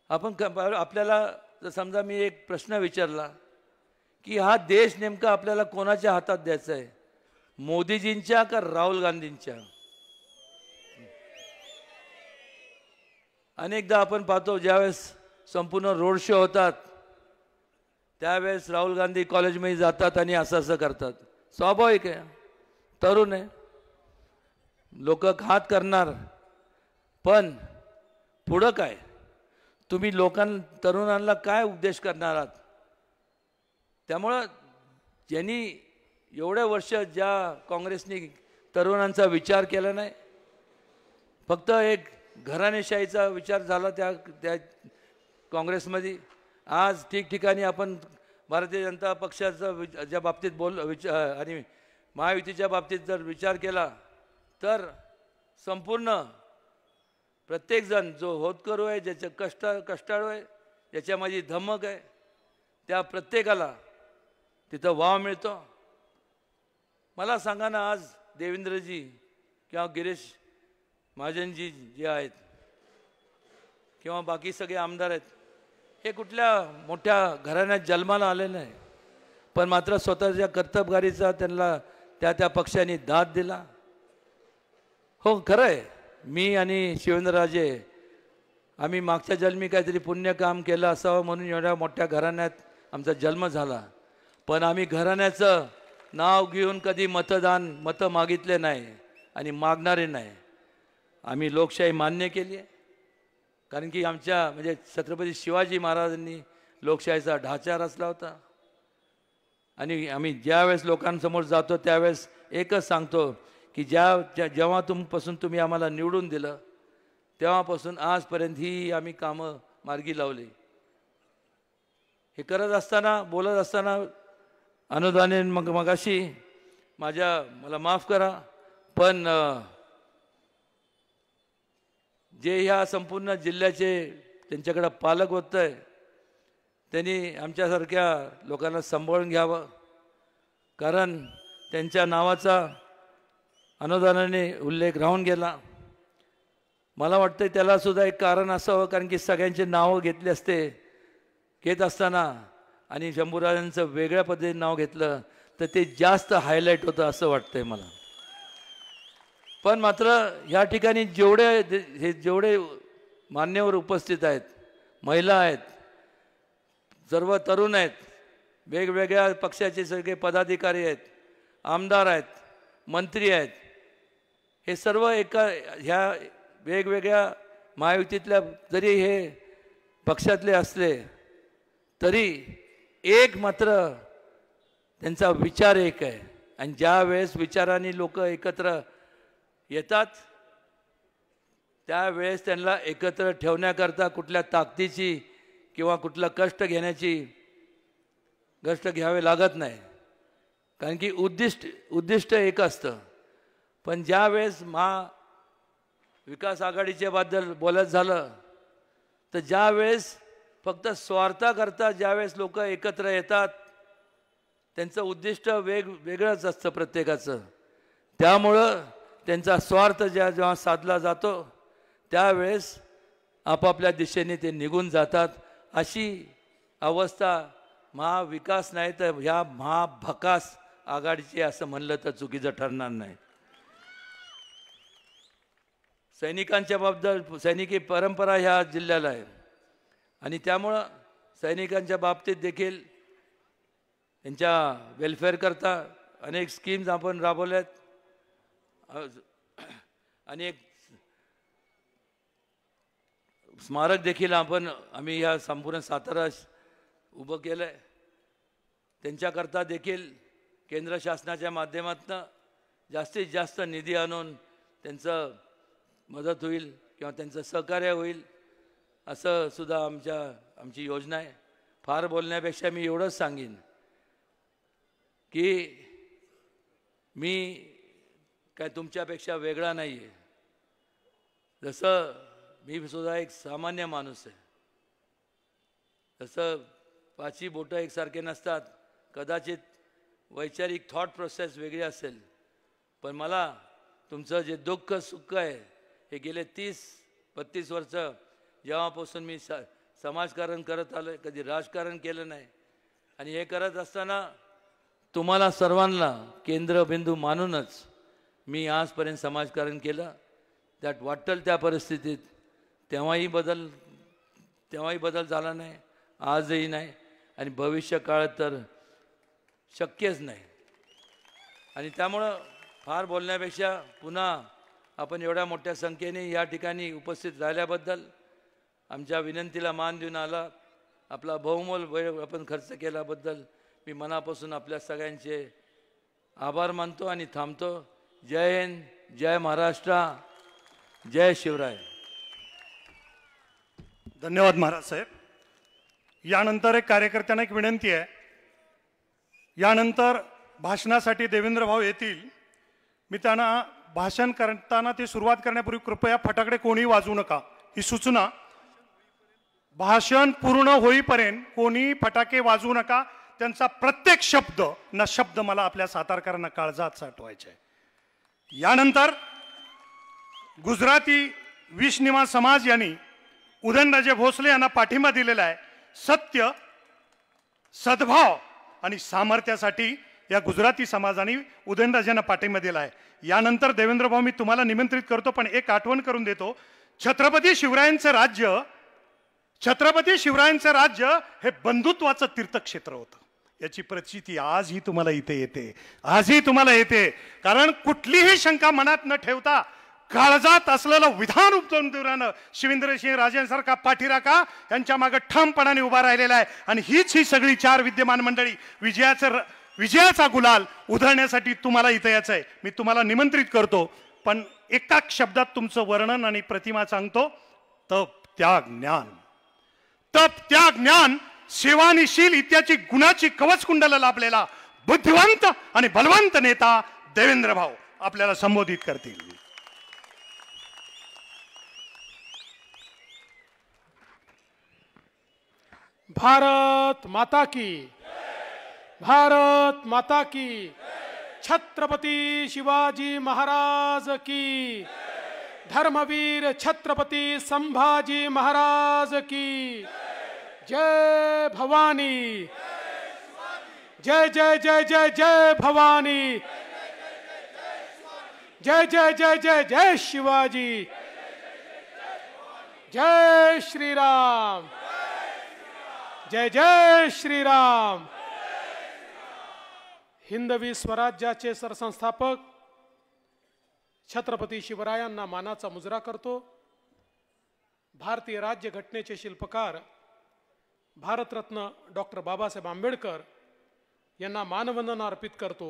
आपल्याला जर समजा मी एक प्रश्न विचारला की हा देश नेमका आपल्याला कोणाच्या हातात द्यायचा आहे, मोदीजींच्या का राहुल गांधींच्या? अनेकदा आपण पाहतो ज्यावेळेस संपूर्ण रोड शो होतात त्यावेळेस राहुल गांधी कॉलेजमध्ये जातात आणि असं करतात. स्वाभाविक आहे, तरुण आहे, लोक घात करणार, पण पुढं काय? तुम्ही तरुणांना काय उपदेश करणार आहात? त्यामुळं ज्यांनी एवढ्या वर्ष ज्या काँग्रेसने तरुणांचा विचार केला नाही, फक्त एक घराणेशाहीचा विचार झाला त्या काँग्रेसमध्ये. आज ठिकठिकाणी आपण भारतीय जनता पक्षाचा ज्या बाबतीत आणि महायुतीच्या बाबतीत जर विचार केला तर संपूर्ण प्रत्येकजण जो होतकरू आहे, ज्याचं कष्टाळू आहे, ज्याच्यामध्ये धमक आहे, त्या प्रत्येकाला तिथं वाव मिळतो. मला सांगा ना, आज देवेंद्रजी किंवा गिरीश महाजनजी जे आहेत किंवा बाकी सगळे आमदार आहेत, हे कुठल्या मोठ्या घराण्यात जन्माला आले नाही, पण मात्र स्वतःच्या कर्तबगारीचा त्यांना त्या पक्षाने दाद दिला. हो, खरं आहे, मी आणि शिवेंद्रराजे आम्ही मागच्या जन्मी काहीतरी पुण्य काम केलं असावं म्हणून एवढ्या मोठ्या घराण्यात आमचा जन्म झाला. पण आम्ही घराण्याचं नाव घेऊन कधी मतं मागितले नाही आणि मागणारे नाही. आम्ही लोकशाही मान्य केली आहे, कारण की आमच्या म्हणजे छत्रपती शिवाजी महाराजांनी लोकशाहीचा ढाचा रचला होता. आणि आम्ही ज्यावेळेस लोकांसमोर जातो त्यावेळेस एकच सांगतो की जेव्हा तुम्ही आम्हाला निवडून दिलं तेव्हापासून आजपर्यंत ही आम्ही कामं मार्गी लावली. हे करत असताना बोलत असताना अनुदाने मगाशी मला माफ करा, पण जे ह्या संपूर्ण जिल्ह्याचे त्यांच्याकडे पालक होत आहे त्यांनी आमच्यासारख्या लोकांना सांभाळून घ्यावं, कारण त्यांच्या नावाचा अनुदानाने उल्लेख राहून गेला. मला वाटतं त्याला सुद्धा एक कारण असावं, कारण की सगळ्यांचे नावं घेत असताना आणि शंभूराजांचं वेगळ्या पद्धतीने नाव घेतलं तर ते जास्त हायलाईट होतं असं वाटतंय मला. पण मात्र ह्या ठिकाणी जेवढे मान्यवर उपस्थित आहेत, महिला आहेत, सर्व तरुण आहेत, वेगवेगळ्या पक्षाचे सगळे पदाधिकारी आहेत, आमदार आहेत, मंत्री आहेत, हे सर्व ह्या वेगवेगळ्या महायुतीतल्या जरी हे पक्षातले असले तरी एक मात्र त्यांचा विचार एक आहे. आणि ज्या वेळेस विचारांनी लोक एकत्र येतात त्यावेळेस त्यांना एकत्र ठेवण्याकरता कुठल्या ताकदीची किंवा कुठलं कष्ट घ्यावे लागत नाही, कारण की उद्दिष्ट एक असतं. पण ज्या वेळेस विकास आघाडीच्या बद्दल बोलायचं झालं तर ज्या वेळेस फक्त स्वार्थाकरता ज्यावेळेस लोक एकत्र येतात त्यांचं उद्दिष्ट वेगळंच असतं प्रत्येकाचं. त्यामुळं त्यांचा स्वार्थ जेव्हा साधला जातो त्यावेळेस आपापल्या दिशेने ते निघून जातात. अशी अवस्था महाविकास नाही तर ह्या महाभकास आघाडीची असं म्हणलं तर चुकीचं ठरणार नाही. सैनिकांच्या बाबतीत सैनिकी परंपरा ह्या जिल्ह्याला आहे आणि त्यामुळं सैनिकांच्या बाबतीत देखील त्यांच्या वेलफेअर करता अनेक स्कीम्स आपण राबवल्यात. अनेक स्मारक देखील आम्ही ह्या संपूर्ण सातारा उभं केलं आहे. त्यांच्याकरता देखील केंद्र शासनाच्या माध्यमातून जास्तीत जास्त निधी आणून त्यांचं मदत होईल किंवा त्यांचं सहकार्य होईल असं सुद्धा आमची योजना आहे. फार बोलण्यापेक्षा मी एवढंच सांगेन की मी काय तुमच्यापेक्षा वेगळा नाही आहे. जसं मी सुद्धा एक सामान्य माणूस आहे, तसं पाचही बोटं एकसारखे नसतात. कदाचित वैचारिक थॉट प्रोसेस वेगळी असेल, पण मला तुमचं जे दुःख सुख आहे हे गेले 30-32 वर्ष जेव्हापासून मी समाजकारण करत आलो आहे, कधी राजकारण केलं नाही. आणि हे करत असताना तुम्हाला सर्वांना केंद्रबिंदू मानूनच मी आजपर्यंत समाजकारण केलं. त्यात वाटेल त्या परिस्थितीत तेव्हाही बदल झाला नाही, आजही नाही आणि भविष्य काळात तर शक्यच नाही. आणि त्यामुळं फार बोलण्यापेक्षा पुन्हा आपण एवढ्या मोठ्या संख्येने या ठिकाणी उपस्थित राहिल्याबद्दल, आमच्या विनंतीला मान देऊन आला, आपला बहुमोल वेळ आपण खर्च केल्याबद्दल मी मनापासून आपल्या सगळ्यांचे आभार मानतो आणि थांबतो. जय हिंद, जय महाराष्ट्र, जय शिवराय. धन्यवाद महाराज साहेब. यानंतर एक कार्यकर्त्यांना एक विनंती आहे. यानंतर भाषणासाठी देवेंद्र भाऊ येतील. मी त्यांना भाषण करताना ते सुरुवात करण्यापूर्वी कृपया फटाकडे कोणी वाजवू नका ही सूचना. भाषण पूर्ण होईपर्यंत कोणी फटाके वाजवू नका. त्यांचा प्रत्येक शब्द मला आपल्या सातारकरांना काळजात साठवायचा आहे. यानंतर गुजराती विश्निमा समाज यांनी उदयनराजे भोसले यांना पाठिंबा दिलेला आहे. सत्य, सद्भाव आणि सामर्थ्यासाठी या गुजराती समाजाने उदयनराजेंना पाठिंबा दिला आहे. यानंतर देवेंद्र भाऊ मी तुम्हाला निमंत्रित करतो, पण एक आठवण करून देतो. छत्रपती शिवरायांचं राज्य हे बंधुत्वाचं तीर्थक्षेत्र होतं. याची प्रचिती आजही तुम्हाला येते. कारण कुठलीही शंका मनात न ठेवता काळजात असलेलं विधान उपजवून शिवेंद्रसिंह राजेंसारखा पाठीराखा यांच्या मागे ठामपणाने उभा राहिलेला आहे. आणि हीच ही सगळी 4 विद्यमान मंडळी विजयाचा गुलाल उधळण्यासाठी तुम्हाला इथं यायचं आहे. मी तुम्हाला निमंत्रित करतो, पण एका शब्दात तुमचं वर्णन आणि प्रतिमा सांगतो. तप त्याग ज्ञान. तप त्याग ज्ञान सेवानिशील इत्याची गुणाची कवचकुंडल लाभलेला बुद्धिवंत आणि बलवंत नेता देवेंद्र भाऊ आपल्याला संबोधित करतील. भारत माता की, भारत माता की, छत्रपती शिवाजी महाराज की, धर्मवीर छत्रपती संभाजी महाराज की, जय भवानी, जय जय जय जय जय भवानी, जय जय जय जय जय शिवाजी, जय श्रीराम, जय जय श्रीराम. हिंदवी स्वराज्याचे सरसंस्थापक छत्रपती शिवरायांना मानाचा मुजरा करतो. भारतीय राज्य घटनेचे शिल्पकार भारतरत्न डॉक्टर बाबासाहेब आंबेडकर यांना मानवंदना अर्पित करतो.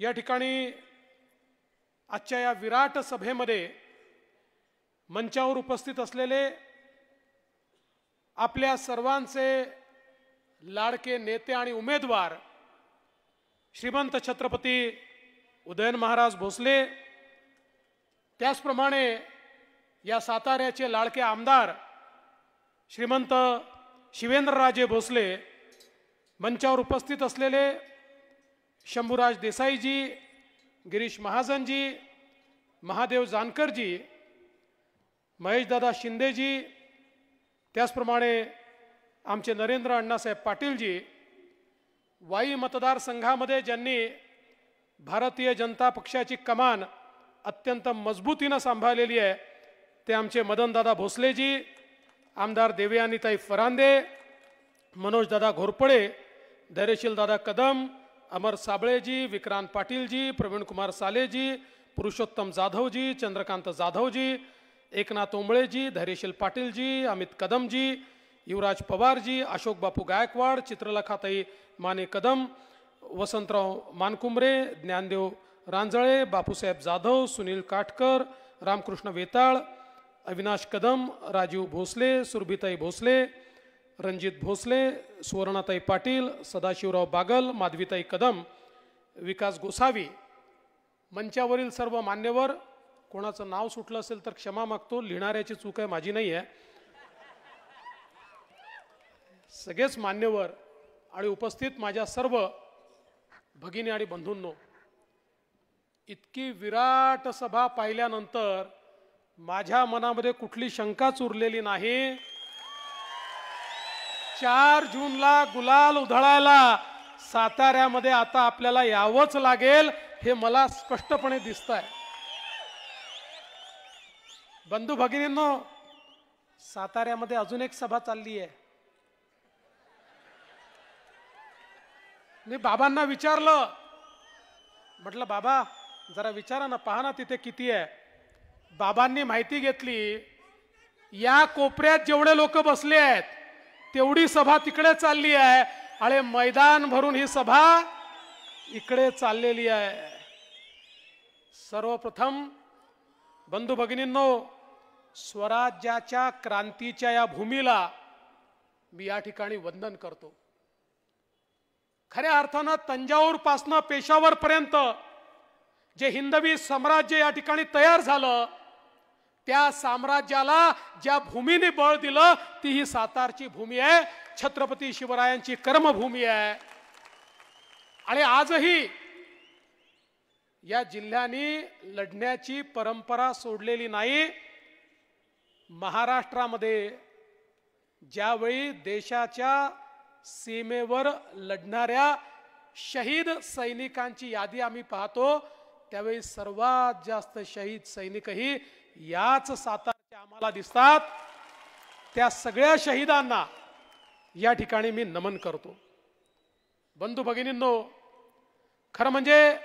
या ठिकाणी आजच्या या विराट सभेमध्ये मंचावर उपस्थित असलेले आपल्या सर्वांचे लाडके नेते आणि उमेदवार श्रीमंत छत्रपती उदयन महाराज भोसले, त्याचप्रमाणे या साताऱ्याचे लाडके आमदार श्रीमंत शिवेंद्रराजे भोसले, मंचावर उपस्थित असलेले शंभूराज देसाईजी, गिरीश महाजनजी, महादेव जानकरजी, महेशदादा शिंदेजी, त्याचप्रमाणे आमचे नरेंद्र अण्णासाहेब पाटीलजी, वाई मतदारसंघामध्ये ज्यांनी भारतीय जनता पक्षाची कमान अत्यंत मजबूतीनं सांभाळलेली आहे ते आमचे मदनदादा भोसलेजी, आमदार देवयानीताई फरांदे, मनोजदादा घोरपडे, धैर्यशील दादा कदम, अमर साबळेजी, विक्रांत पाटीलजी, प्रवीणकुमार सालेजी, पुरुषोत्तम जाधवजी, चंद्रकांत जाधवजी, एकनाथ ओंबळेजी, धैर्यशील पाटीलजी, अमित कदमजी, युवराज पवारजी, अशोक बापू गायकवाड, चित्रलेखाताई माने कदम, वसंतराव मानकुंबरे, ज्ञानदेव रांजळे, बापूसाहेब जाधव, सुनील काटकर, रामकृष्ण वेताळ, अविनाश कदम, राजीव भोसले, सुरभीताई भोसले, रणजित भोसले, सुवर्णाताई पाटील, सदाशिवराव बागल, माधवीताई कदम, विकास गोसावी, मंचावरील सर्व मान्यवर. कोणाचं नाव सुटलं असेल तर क्षमा मागतो, लिहिणाऱ्याची चूक आहे, माझी नाही आहे. सगळेच मान्यवर आणि उपस्थित माझ्या सर्व भगिनी आणि बंधूंनो, इतकी विराट सभा पाहिल्यानंतर माझ्या मनामध्ये कुठली शंकाच उरलेली नाही. 4 जूनला गुलाल उधळायला साताऱ्यामध्ये आता आपल्याला यावंच लागेल हे मला स्पष्टपणे दिसतंय. बंधू भगिनींनो, साताऱ्यामध्ये अजून एक सभा चालली आहे. मी बाबांना विचारलं, म्हटलं बाबा जरा विचारा ना, पहा ना तिथे किती आहे. बाबांनी माहिती घेतली, या कोपऱ्यात जेवढे लोक बसले आहेत तेवढी सभा तिकडे चालली आहे आणि मैदान भरून ही सभा इकडे चाललेली आहे. सर्वप्रथम बंधू भगिनींनो, स्वराज्याच्या क्रांतीच्या या भूमीला मी या ठिकाणी वंदन करतो. खऱ्या अर्थानं तंजाऊर पासनं पेशावर पर्यंत जे हिंदवी साम्राज्य या ठिकाणी तयार झालं, त्या साम्राज्याला ज्या भूमीने बळ दिलं ती ही सातारची भूमी आहे, छत्रपती शिवरायांची कर्मभूमी आहे. आणि आजही या जिल्ह्याने लढण्याची परंपरा सोडलेली नाही. महाराष्ट्रामध्ये ज्यावेळी देशाच्या सीमेवर लढणाऱ्या शहीद सैनिकांची यादी आम्ही पाहतो, त्यावेळी सर्वात जास्त शहीद सैनिकही याच सातारचे आम्हाला दिसतात. त्या सगळ्या शहीदांना या ठिकाणी मी नमन करतो. बंधू भगिनींनो, खरं म्हणजे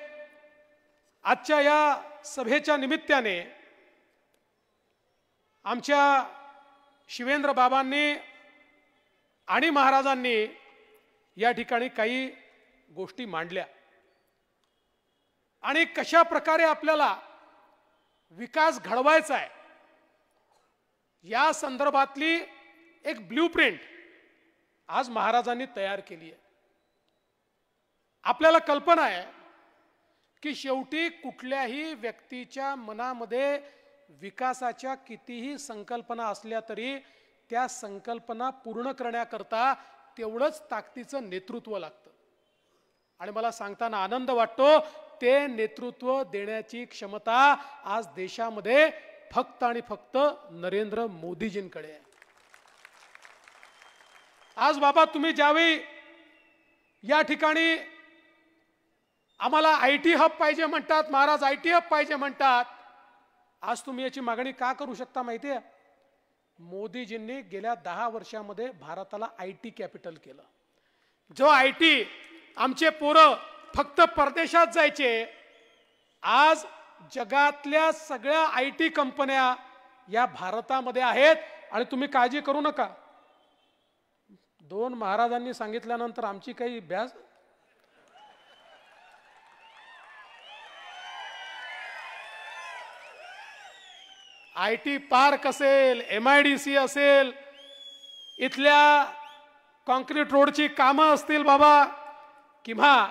आजच्या या सभेच्या निमित्ताने आमच्या शिवेंद्र बाबांनी आणि महाराजांनी या ठिकाणी काही गोष्टी मांडल्या आणि कशा प्रकारे आपल्याला विकास घडवायचा आहे या संदर्भातली एक ब्ल्यूप्रिंट आज महाराजांनी तयार केली आहे. आपल्याला कल्पना आहे की शेवटी कुठल्याही व्यक्तीच्या मनामध्ये विकासाच्या कितीही संकल्पना असल्या तरी त्या संकल्पना पूर्ण करण्याकरता तेवढंच ताकदीचं नेतृत्व लागतं. आणि मला सांगताना आनंद वाटतो ते नेतृत्व देण्याची क्षमता आज देशामध्ये फक्त आणि फक्त नरेंद्र मोदीजींकडे आहे. आज बाबा तुम्ही ज्यावेळी या ठिकाणी आम्हाला IT हब पाहिजे म्हणतात, महाराज IT हब पाहिजे म्हणतात, आज तुम्ही याची मागणी का करू शकता माहिती आहे? मोदीजींनी गेल्या 10 वर्षामध्ये भारताला IT कॅपिटल केलं. जो IT आमचे पोरं फक्त परदेशात जायचे, आज जगातल्या सगळ्या IT कंपन्या या भारतामध्ये आहेत. आणि तुम्ही काळजी करू नका, 2 महाराजांनी सांगितल्यानंतर आमची काही भ्यास IT पार्क असेल, MIDC असेल, इथल्या कॉन्क्रीट रोडची कामं असतील बाबा, किंवा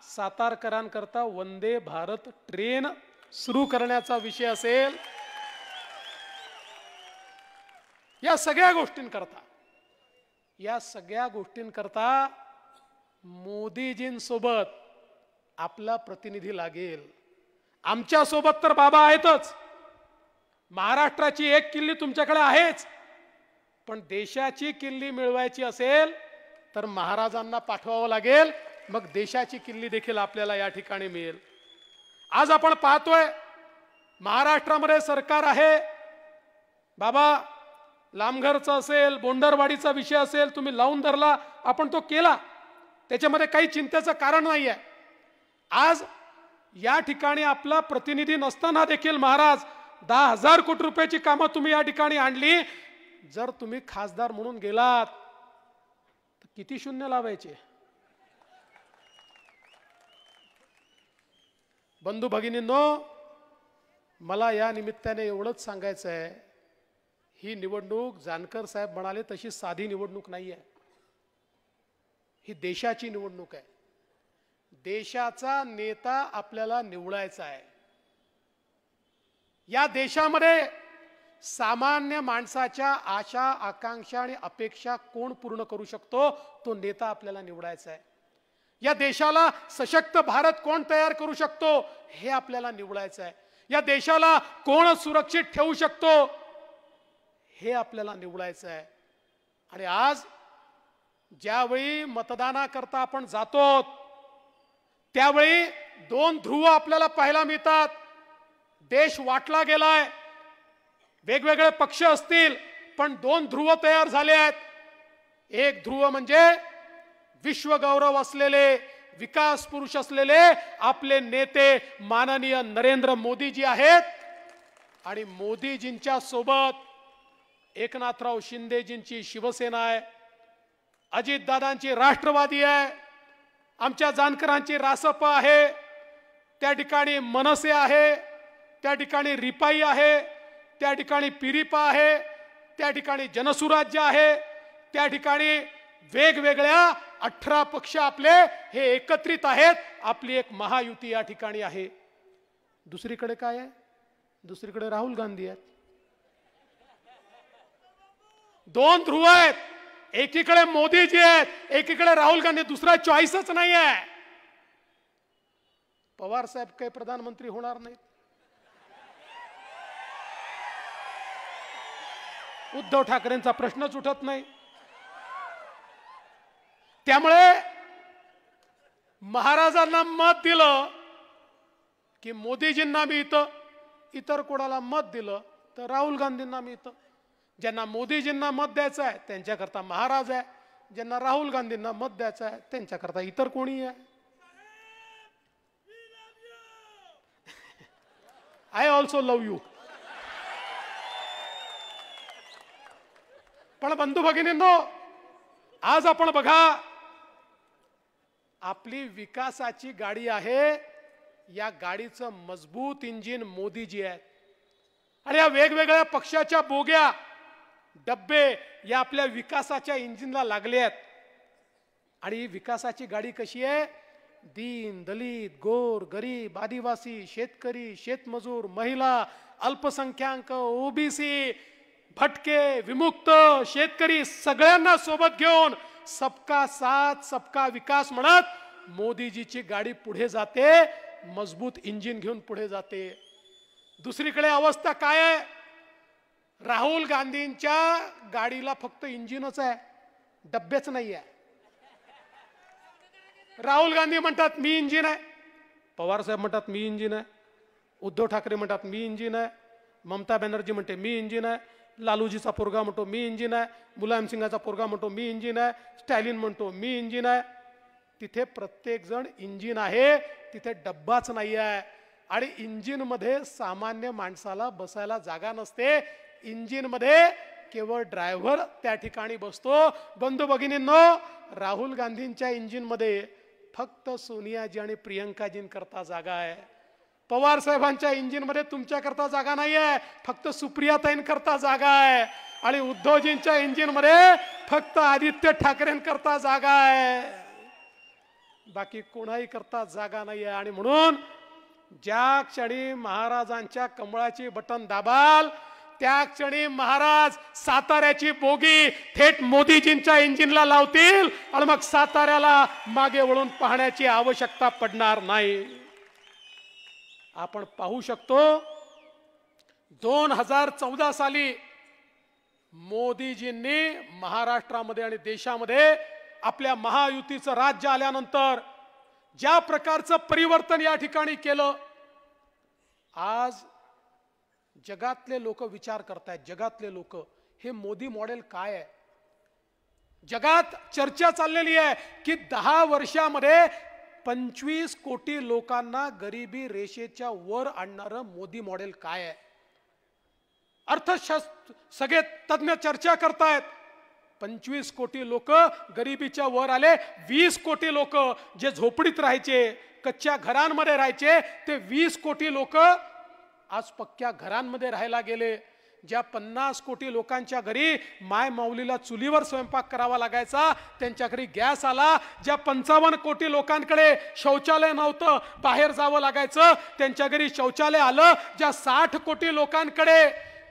सातारकरांकरता वंदे भारत ट्रेन सुरू करण्याचा विषय असेल, या सगळ्या गोष्टींकरता मोदीजींसोबत आपला प्रतिनिधी लागेल. आमच्या सोबत तर बाबा आहेतच, महाराष्ट्राची एक किल्ली तुमच्याकडे आहेच, पण देशाची किल्ली मिळवायची असेल तर महाराजांना पाठवावं लागेल, मग देशाची किल्ली देखील आपल्याला या ठिकाणी मिळेल. आज आपण पाहतोय महाराष्ट्रामध्ये सरकार आहे बाबा, लामघरचा असेल, बोंडरवाडीचा विषय असेल, तुम्ही लावून धरला, आपण तो केला, त्याच्यामध्ये काही चिंतेचं कारण नाही आहे. आज या ठिकाणी आपला प्रतिनिधी नसताना देखील महाराज 10,000 कोटी रुपयाची कामं तुम्ही या ठिकाणी आणली. जर तुम्ही खासदार म्हणून गेलात तर किती शून्य लावायचे? बंधू भगिनींनो, मला या निमित्ताने एवढंच सांगायचं आहे, ही निवडणूक जानकर साहेब म्हणाले तशी साधी निवडणूक नाही आहे. ही देशाची निवडणूक आहे. देशाचा नेता आपल्याला निवडायचा आहे. या देशामध्ये सामान्य माणसाच्या आशा, आकांक्षा आणि अपेक्षा कोण पूर्ण करू शकतो, तो नेता आपल्याला निवडायचा आहे. या देशाला सशक्त भारत कोण तयार करू शकतो, हे आपल्याला निवडायचं आहे. या देशाला कोण सुरक्षित ठेवू शकतो, हे आपल्याला निवडायचं आहे. आणि आज ज्यावेळी मतदानाकरता आपण जातो त्यावेळी 2 ध्रुव आपल्याला पाहायला मिळतात. देश वाटला गेलाय, वेगवेगळे पक्ष असतील, पण 2 ध्रुव तयार झाले आहेत. एक ध्रुव म्हणजे विश्वगौरव असलेले, विकास पुरुष असलेले आपले नेते माननीय नरेंद्र मोदीजी आहेत. आणि मोदीजींच्या सोबत एकनाथराव शिंदेजींची शिवसेना आहे, अजितदादांची राष्ट्रवादी आहे, आमच्या जानकरांची रासप आहे, त्या ठिकाणी मनसे आहे, त्या ठिकाणी रिपाई आहे, त्या ठिकाणी पिरिपा आहे, त्या ठिकाणी जनसुराज्य आहे, त्या ठिकाणी वेगवेगळ्या 18 पक्ष आपले हे एकत्रित आहेत. आपली एक महायुती या ठिकाणी आहे. दुसरीकडे काय आहे? दुसरीकडे राहुल गांधी आहेत. 2 ध्रुव आहेत, एकीकडे मोदीजी आहेत, एकीकडे राहुल गांधी. दुसरा चॉईसच नाही आहे. पवार साहेब काही प्रधानमंत्री होणार नाहीत. उद्धव ठाकरेंचा प्रश्नच उठत नाही. त्यामुळे महाराजांना मत दिलं की मोदीजींना मी इथं, इतर कोणाला मत दिलं तर राहुल गांधींना मी इथं. ज्यांना मोदीजींना मत द्यायचं आहे त्यांच्याकरता महाराज आहे, ज्यांना राहुल गांधींना मत द्यायचं आहे त्यांच्याकरता इतर कोणी आहे. I also love you. पण बंधू भगिनींनो, आज आपण बघा, आपली विकासाची गाडी आहे. या गाडीचं मजबूत इंजिन मोदीजी आहेत. आणि या वेगवेगळ्या पक्षाच्या बोग्या डब्बे या आपल्या विकासाच्या इंजिनला लागले आहेत. आणि ही विकासाची गाडी कशी आहे? दीन दलित, गोर गरीब, आदिवासी, शेतकरी, शेतमजूर, महिला, अल्पसंख्याक, ओबीसी, भटके, विमुक्त, शेतकरी सगळ्यांना सोबत घेऊन सबका साथ सबका विकास म्हणत मोदीजीची गाडी पुढे जाते. मजबूत इंजिन घेऊन पुढे जाते. दुसरीकडे अवस्था काय आहे? राहुल गांधींच्या गाडीला फक्त इंजिनच आहे, डब्बेच नाही आहे. राहुल गांधी म्हणतात मी इंजिन आहे, पवार साहेब म्हणतात मी इंजिन आहे, उद्धव ठाकरे म्हणतात मी इंजिन आहे, ममता बॅनर्जी म्हणते मी इंजिन आहे, लालूजीचा पोरगा म्हणतो मी इंजिन आहे, मुलायम सिंगाचा पोरगा म्हणतो मी इंजिन आहे, स्टॅलिन म्हणतो मी इंजिन आहे. तिथे प्रत्येक जण इंजिन आहे, तिथे डब्बाच नाही आहे. आणि इंजिन मध्ये सामान्य माणसाला बसायला जागा नसते. इंजिन मध्ये केवळ ड्रायव्हर त्या ठिकाणी बसतो. बंधू भगिनींनो, राहुल गांधींच्या इंजिन मध्ये फक्त सोनियाजी आणि प्रियंकाजींकरता जागा आहे. पवार साहेबांच्या इंजिन मध्ये तुमच्याकरता जागा नाही आहे, फक्त सुप्रियाताईंकरता जागा आहे. आणि उद्धवजींच्या इंजिन मध्ये फक्त आदित्य ठाकरेंकरता जागा आहे, बाकी कोणाही करता जागा नाही आहे. आणि म्हणून ज्या क्षणी महाराजांच्या कमळाची बटन दाबाल त्या क्षणी महाराज साताऱ्याची बोगी थेट मोदीजींच्या इंजिनला लावतील आणि मग साताऱ्याला मागे वळून पाहण्याची आवश्यकता पडणार नाही. आपण पाहू शकतो 2014 साली मोदीजींनी महाराष्ट्रामध्ये आणि देशामध्ये आपल्या महायुतीचं राज्य आल्यानंतर ज्या प्रकारचं परिवर्तन या ठिकाणी केलं, आज जगातले लोक विचार करतायत. जगातले लोक हे मोदी मॉडेल काय आहे? जगात चर्चा चाललेली आहे की 10 वर्षामध्ये 25 कोटी लोकांना गरिबी रेषेच्या वर आणणारं मोदी मॉडेल काय आहे? अर्थशास्त्र सगळे तज्ञ चर्चा करतायत. 25 कोटी लोक गरिबीच्या वर आले. 20 कोटी लोक जे झोपडीत राहायचे, कच्च्या घरांमध्ये राहायचे, ते 20 कोटी लोक आज पक्क्या घरांमध्ये राहायला गेले. ज्या 50 कोटी लोकांच्या घरी माय माऊलीला चुलीवर स्वयंपाक करावा लागायचा, त्यांच्या घरी गॅस आला. ज्या 55 कोटी लोकांकडे शौचालय नव्हतं, बाहेर जावं लागायचं, त्यांच्या घरी शौचालय आलं. ज्या 60 कोटी लोकांकडे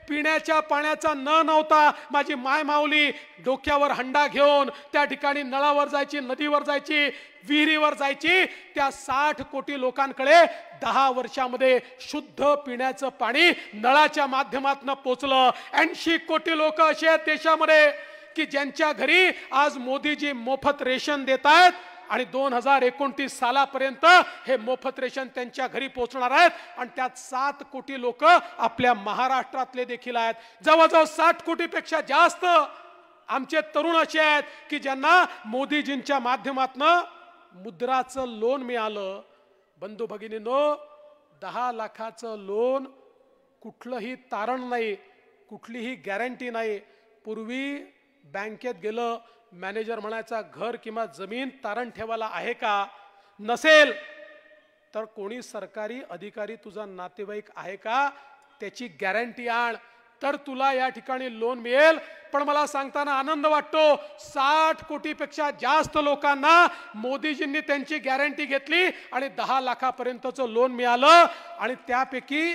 पिण्याच्या पाण्याचा नळ नव्हता, माझी माय माऊली डोक्यावर हंडा घेऊन त्या ठिकाणी नळावर जायची, नदीवर जायची, विहिरीवर जायची. त्या 60 कोटी लोकांकडे 10 वर्षामध्ये शुद्ध पिण्याचं पाणी नळाच्या माध्यमातून पोचलं. 80 कोटी लोक असे आहेत देशामध्ये की ज्यांच्या घरी आज मोदीजी मोफत रेशन देत आहेत आणि 2029 सालापर्यंत हे मोफत रेशन त्यांच्या घरी पोहोचणार आहेत. आणि त्यात 7 कोटी लोक आपल्या महाराष्ट्रातले देखील आहेत. जवळजवळ 60 कोटीपेक्षा जास्त आमचे तरुण असे आहेत की ज्यांना मोदीजींच्या माध्यमातून मुद्राचं लोन मिळालं. बंधू भगिनींनो, 10 लाखाचं लोन, कुठलंही तारण नाही, कुठलीही गॅरंटी नाही. पूर्वी बँकेत गेलं, मॅनेजर म्हणायचा घर किंवा जमीन तारण ठेवायला आहे का? नसेल तर कोणी सरकारी अधिकारी तुझा नातेवाईक आहे का, त्याची गॅरंटी आण, तर तुला या ठिकाणी लोन मिळेल. पण मला सांगताना आनंद वाटतो, 60 कोटीपेक्षा जास्त लोकांना मोदीजींनी त्यांची गॅरंटी घेतली आणि 10 लाखापर्यंतचं लोन मिळालं. आणि त्यापैकी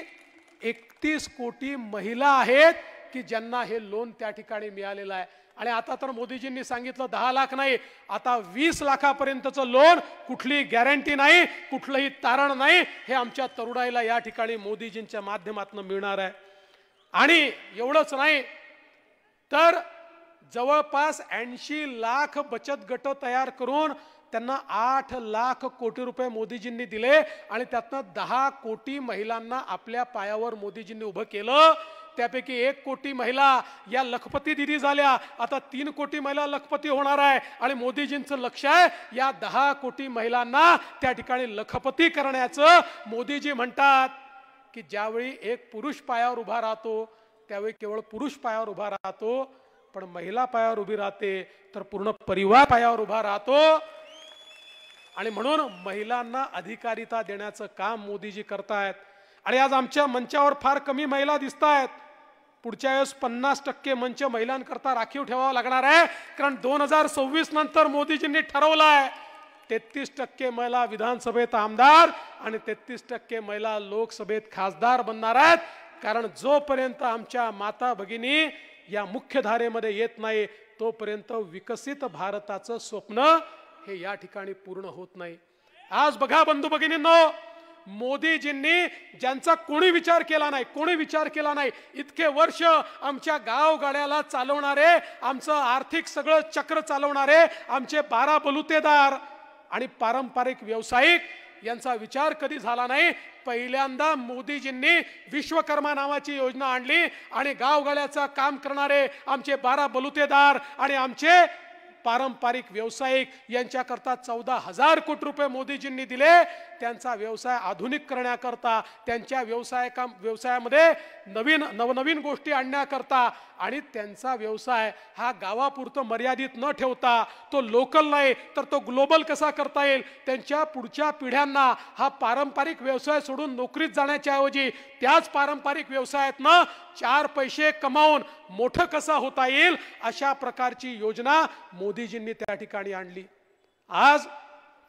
31 कोटी महिला आहेत की ज्यांना हे लोन त्या ठिकाणी मिळालेलं आहे. आणि आता तर मोदीजींनी सांगितलं 10 लाख नाही, आता 20 लाखापर्यंतचं लोन, कुठली गॅरंटी नाही, कुठलंही तारण नाही, हे आमच्या तरुणाईला या ठिकाणी मोदीजींच्या माध्यमातून मिळणार आहे. आणि एवढंच नाही तर जवळपास 80 लाख बचत गट तयार करून त्यांना 8 लाख कोटी रुपये मोदीजींनी दिले. आणि त्यातनं 10 कोटी महिलांना आपल्या पायावर मोदीजींनी उभं केलं. त्यापैकी 1 कोटी महिला या लखपती दिदी झाल्या. आता 3 कोटी महिला लखपती होणार आहे. आणि मोदीजींचं लक्ष आहे या 10 कोटी महिलांना त्या ठिकाणी लखपती करण्याचं. मोदीजी म्हणतात की ज्यावेळी एक पुरुष पायावर उभा राहतो त्यावेळी केवळ पुरुष पायावर उभा राहतो, पण महिला पायावर उभी राहते तर पूर्ण परिवार पायावर उभा राहतो. आणि म्हणून महिलांना अधिकारिता देण्याचं काम मोदीजी करतायत. आणि आज आमच्या मंचावर फार कमी महिला दिसत आहेत. पुढच्या वेळेस 50% मंच महिलांकरता राखीव ठेवावा लागणार आहे, कारण 2026 नंतर मोदीजींनी ठरवलं आहे 33% महिला विधानसभेत आमदार आणि 33% महिला लोकसभेत खासदार बनणार आहेत. कारण जोपर्यंत आमच्या माता भगिनी या मुख्य धारेमध्ये येत नाही तोपर्यंत विकसित भारताचं स्वप्न हे या ठिकाणी पूर्ण होत नाही. आज बघा बंधू भगिनींनो, मोदीजींनी ज्यांचा कोणी विचार केला नाही, इतके वर्ष आमच्या गावगाड्याला चालवणारे, आमचं आर्थिक सगळं चक्र चालवणारे आमचे 12 बलुतेदार आणि पारंपरिक व्यावसायिक यांचा विचार कधी झाला नाही. पहिल्यांदा मोदीजींनी विश्वकर्मा नावाची योजना आणली आणि गावगाड्याचं काम करणारे आमचे 12 बलुतेदार आणि आमचे पारंपरिक व्यावसायिक यांच्याकरता 14,000 कोटी रुपये मोदीजींनी दिले. त्यांचा व्यवसाय आधुनिक करण्याकरता, त्यांच्या व्यवसायामध्ये नवनवीन गोष्टी आणण्याकरता आणि त्यांचा व्यवसाय हा गावापुरतं मर्यादित न ठेवता तो लोकल नाही तर तो ग्लोबल कसा करता येईल, त्यांच्या पुढच्या पिढ्यांना हा पारंपरिक व्यवसाय सोडून नोकरीत जाण्याच्या ऐवजी त्याच पारंपरिक व्यवसायातनं 4 पैसे कमावून मोठं कसा होता येईल अशा प्रकारची योजना मोदीजींनी त्या ठिकाणी आणली. आज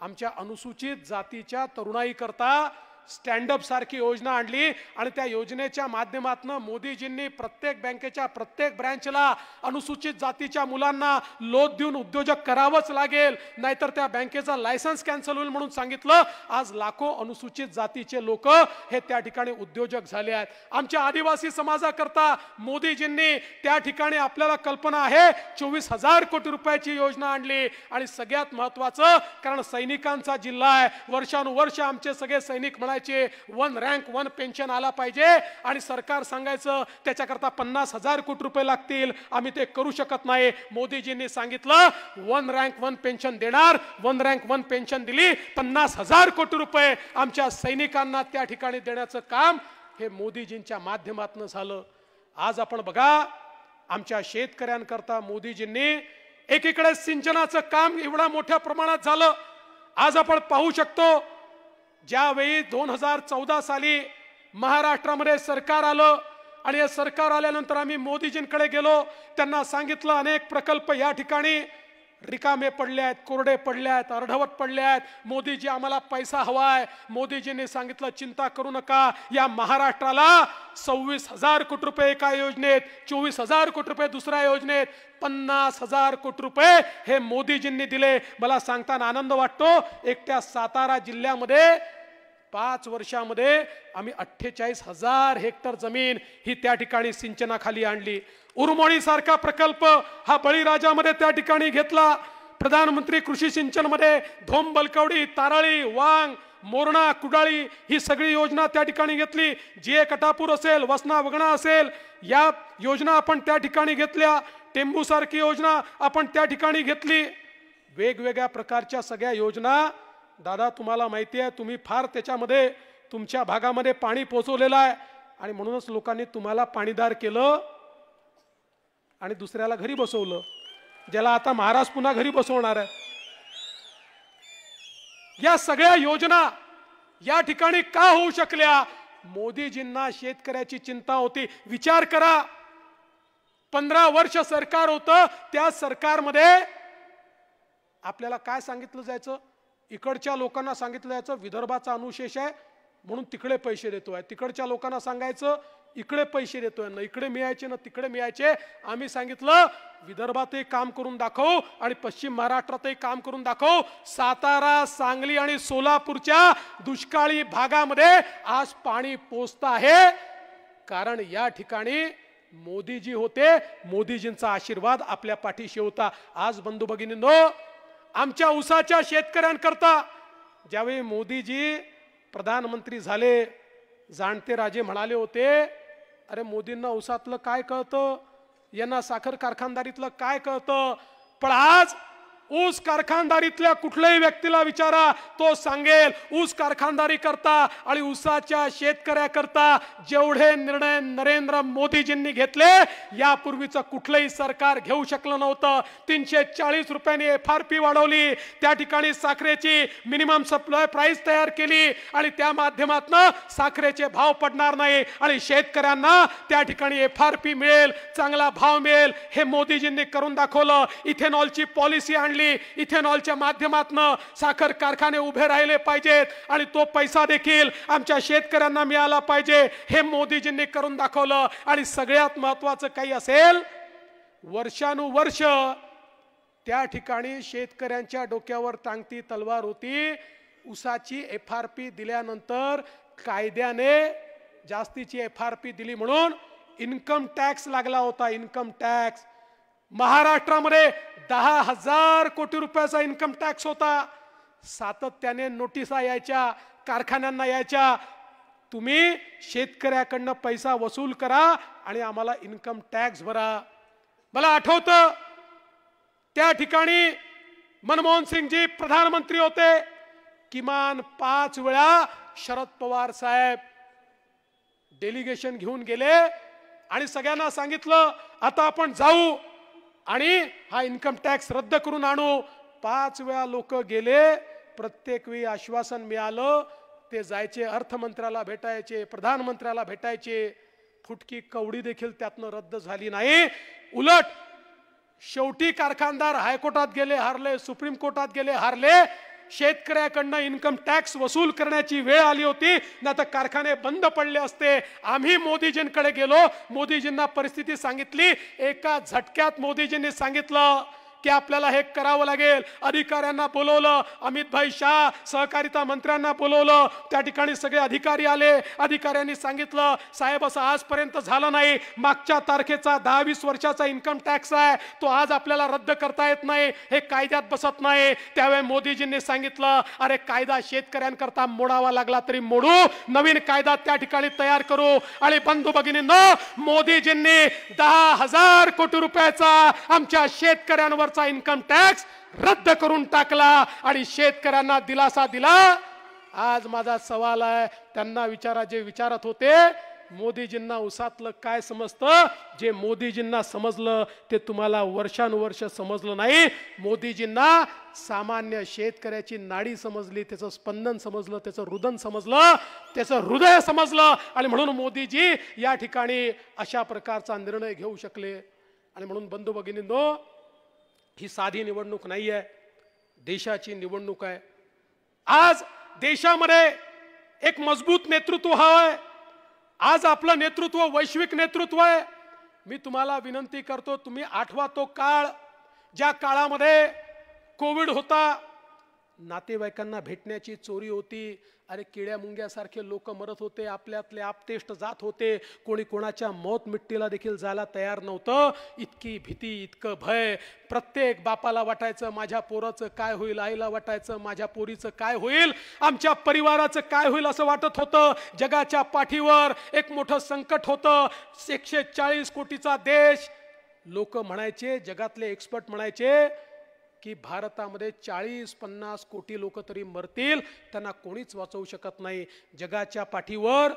आमच्या अनुसूचित जातीच्या तरुणाई करता स्टँडअप सारखी योजना आणली आणि त्या योजनेच्या माध्यमातून मोदीजींनी प्रत्येक बँकेच्या प्रत्येक ब्रँचला अनुसूचित जातीच्या मुलांना लोन देऊन उद्योजक करावंच लागेल, नाहीतर त्या बँकेचा लायसन्स कॅन्सल होईल म्हणून सांगितलं. आज लाखो अनुसूचित जातीचे लोक हे त्या ठिकाणी उद्योजक झाले आहेत. आमच्या आदिवासी समाजाकरता मोदीजींनी त्या ठिकाणी आपल्याला कल्पना आहे 24,000 कोटी रुपयाची योजना आणली. आणि सगळ्यात महत्वाचं, कारण सैनिकांचा जिल्हा आहे, वर्षानुवर्ष आमचे सगळे सैनिक म्हणायचे 1 रँक 1 पेन्शन आला पाहिजे आणि सरकार सांगायचं त्याच्याकरता 50,000 कोटी रुपये लागतील, आम्ही ते करू शकत नाही. मोदीजींनी सांगितलं 1 रँक 1 पेन्शन देणार, 1 रँक 1 पेन्शन दिली, 50,000 कोटी रुपये आमच्या सैनिकांना त्या ठिकाणी देण्याचं काम हे मोदीजींच्या माध्यमातून झालं. आज आपण बघा आमच्या शेतकऱ्यांकरता मोदीजींनी एकीकडे सिंचनाचं काम एवढ्या मोठ्या प्रमाणात झालं. आज आपण पाहू शकतो ज्यावेळी 2014 साली महाराष्ट्रामध्ये सरकार आलं आणि हे सरकार आल्यानंतर आम्ही मोदीजींकडे गेलो, त्यांना सांगितलं अनेक प्रकल्प या ठिकाणी रिकामे पडले आहेत, कोरडे पडले आहेत, अर्धवट पडले आहेत, मोदीजी आम्हाला पैसा हवाय. मोदीजींनी सांगितलं चिंता करू नका, या महाराष्ट्राला 26,000 कोटी रुपये एका योजनेत, 24,000 कोटी रुपये दुसऱ्या योजनेत, 50,000 कोटी रुपये हे मोदीजींनी दिले. मला सांगताना आनंद वाटतो, एकट्या सातारा जिल्ह्यामध्ये 5 वर्षामध्ये आम्ही 48,000 हेक्टर जमीन ही त्या ठिकाणी सिंचनाखाली आणली. उरमोणी सारखा प्रकल्प हा बळीराजामध्ये त्या ठिकाणी घेतला. प्रधानमंत्री कृषी सिंचन मध्ये धोम बलकवडी, ताराळी, वांग, मोरणा, कुडाळी ही सगळी योजना त्या ठिकाणी घेतली. जीए कटापूर असेल, वसना वगणा असेल, या योजना आपण त्या ठिकाणी घेतल्या. टेंबू सारखी योजना आपण त्या ठिकाणी घेतली. वेगवेगळ्या प्रकारच्या सगळ्या योजना दादा तुम्हाला माहिती आहे, तुम्ही फार त्याच्यामध्ये तुमच्या भागामध्ये पाणी पोहोचवलेलं आहे आणि म्हणूनच लोकांनी तुम्हाला पाणीदार केलं आणि दुसऱ्याला घरी बसवलं, ज्याला आता महाराज पुन्हा घरी बसवणार आहे. या सगळ्या योजना या ठिकाणी का होऊ शकल्या? मोदीजींना शेतकऱ्याची चिंता होती. विचार करा, 15 वर्ष सरकार होतं, त्या सरकारमध्ये आपल्याला काय सांगितलं जायचं? इकडच्या लोकांना सांगितलं जायचं विदर्भाचा अनुशेष आहे म्हणून तिकडे पैसे देतोय, तिकडच्या लोकांना सांगायचं इकडे पैसे देतोय, ना इकडे मिळायचे ना तिकडे मिळायचे. आम्ही सांगितलं विदर्भातही काम करून दाखव आणि पश्चिम महाराष्ट्रातही काम करून दाखव. सातारा, सांगली आणि सोलापूरच्या दुष्काळी भागामध्ये आज पाणी पोचत आहे, कारण या ठिकाणी मोदीजी होते, मोदीजींचा आशीर्वाद आपल्या पाठीशी होता. आज बंधू भगिनींनो, आमच्या ऊसाच्या शेतकऱ्यांकरता ज्यावेळी मोदीजी प्रधानमंत्री झाले, जाणते राजे म्हणाले होते अरे मोदींना ऊसातलं काय कळतं, यांना साखर कारखानदारीतलं काय कळतं. पण आज ऊस कारखानदारीतल्या कुठल्याही व्यक्तीला विचारा, तो सांगेल ऊस कारखानदारी करता आणि ऊसाच्या शेतकऱ्याकरता जेवढे निर्णय नरेंद्र मोदीजींनी घेतले यापूर्वीचं कुठलंही सरकार घेऊ शकलं नव्हतं. 340 रुपयांनी FRP वाढवली, त्या ठिकाणी साखरेची मिनिमम सप्लाय प्राइस तयार केली आणि त्या माध्यमातून साखरेचे भाव पडणार नाही आणि शेतकऱ्यांना त्या ठिकाणी FRP मिळेल, चांगला भाव मिळेल, हे मोदीजींनी करून दाखवलं. इथेनॉलची पॉलिसी आणली, इथेनॉलच्या माध्यमातून साखर कारखाने उभे राहिले पाहिजेत आणि तो पैसा देखील आमच्या शेतकऱ्यांना मिळाला पाहिजे, हे मोदीजींनी करून दाखवलं. आणि सगळ्यात महत्त्वाचं काही असेल, वर्षानुवर्ष त्या ठिकाणी शेतकऱ्यांच्या डोक्यावर टांगती तलवार होती. ऊसाची FRP दिल्यानंतर कायद्याने जास्तीची FRP दिली म्हणून इन्कम टॅक्स लागला होता. इन्कम टॅक्स महाराष्ट्रामध्ये 10,000 कोटी रुपयाचा इन्कम टॅक्स होता. सातत्याने नोटिसा यायच्या, कारखान्यांना यायच्या, तुम्ही शेतकऱ्याकडनं पैसा वसूल करा आणि आम्हाला इन्कम टॅक्स भरा. मला आठवतं त्या ठिकाणी मनमोहन सिंगजी प्रधानमंत्री होते, किमान 5 वेळा शरद पवार साहेब डेलिगेशन घेऊन गेले आणि सगळ्यांना सांगितलं आता आपण जाऊ आणि हा इन्कम टॅक्स रद्द करून आणू. 5 वेळा लोक गेले, प्रत्येक वेळी आश्वासन मिळालं. ते जायचे, अर्थमंत्र्याला भेटायचे, प्रधानमंत्र्याला भेटायचे, फुटकी कवडी देखील त्यातनं रद्द झाली नाही. उलट शेवटी कारखानदार हायकोर्टात गेले, हारले, सुप्रीम कोर्टात गेले, हारले. शेतकऱ्याकडनं इन्कम टॅक्स वसूल करण्याची वेळ आली होती, नाही तर कारखाने बंद पडले असते. आम्ही मोदीजींकडे गेलो, मोदीजींना परिस्थिती सांगितली. एका झटक्यात मोदीजींनी सांगितलं की आपल्याला हे करावं लागेल. अधिकाऱ्यांना बोलवलं, अमित भाई शाह सहकारिता मंत्र्यांना बोलवलं, त्या ठिकाणी सगळे अधिकारी आले. अधिकाऱ्यांनी सांगितलं साहेब असं आजपर्यंत झालं नाही, मागच्या तारखेचा 10-20 वर्षाचा इन्कम टॅक्स आहे, तो आज आपल्याला रद्द करता येत नाही, हे कायद्यात बसत नाही. त्यावेळी मोदीजींनी सांगितलं अरे कायदा शेतकऱ्यांकरता मोडावा लागला तरी मोडू, नवीन कायदा त्या ठिकाणी तयार करू. आणि बंधू भगिनींनो, मोदीजींनी 10,000 कोटी रुपयाचा आमच्या शेतकऱ्यांवर इन्कम टॅक्स रद्द करून टाकला आणि शेतकऱ्यांना दिलासा दिला. आज माझा सवाल आहे, त्यांना विचारा जे विचारत होते, मोदीजींना उसातलं काय समजतं? जे मोदीजींना समजलं ते तुम्हाला वर्षानुवर्ष समजलं नाही. मोदीजींना सामान्य शेतकऱ्याची नाडी समजली, त्याचं स्पंदन समजलं, त्याचं रुदन समजलं, त्याचं हृदय समजलं आणि म्हणून मोदीजी या ठिकाणी अशा प्रकारचा निर्णय घेऊ शकले. आणि म्हणून बंधू भगिनींनो, ही साधी निवडणूक नाही आहे, देशाची निवडणूक आहे. आज देशामध्ये एक मजबूत नेतृत्व हवंय. आज आपलं नेतृत्व वैश्विक नेतृत्व आहे. मी तुम्हाला विनंती करतो, तुम्ही आठवा तो काळ, ज्या काळामध्ये कोविड होता, नातेवाईकांना भेटण्याची चोरी होती. अरे किड्या मुंग्यासारखे लोक मरत होते, आपल्यातले आपतेष्ट जात होते, कोणी कोणाच्या मौत मिट्टीला देखील जायला तयार नव्हतं. इतकी भीती, इतकं भय, प्रत्येक बापाला वाटायचं माझ्या पोराचं काय होईल, आईला वाटायचं माझ्या पोरीचं काय होईल, आमच्या परिवाराचं काय होईल असं वाटत होतं. जगाच्या पाठीवर एक मोठं संकट होतं. 140 कोटीचा देश. लोक म्हणायचे, जगातले एक्सपर्ट म्हणायचे की भारतामध्ये 40-50 कोटी लोक तरी मरतील, त्यांना कोणीच वाचवू शकत नाही. जगाच्या पाठीवर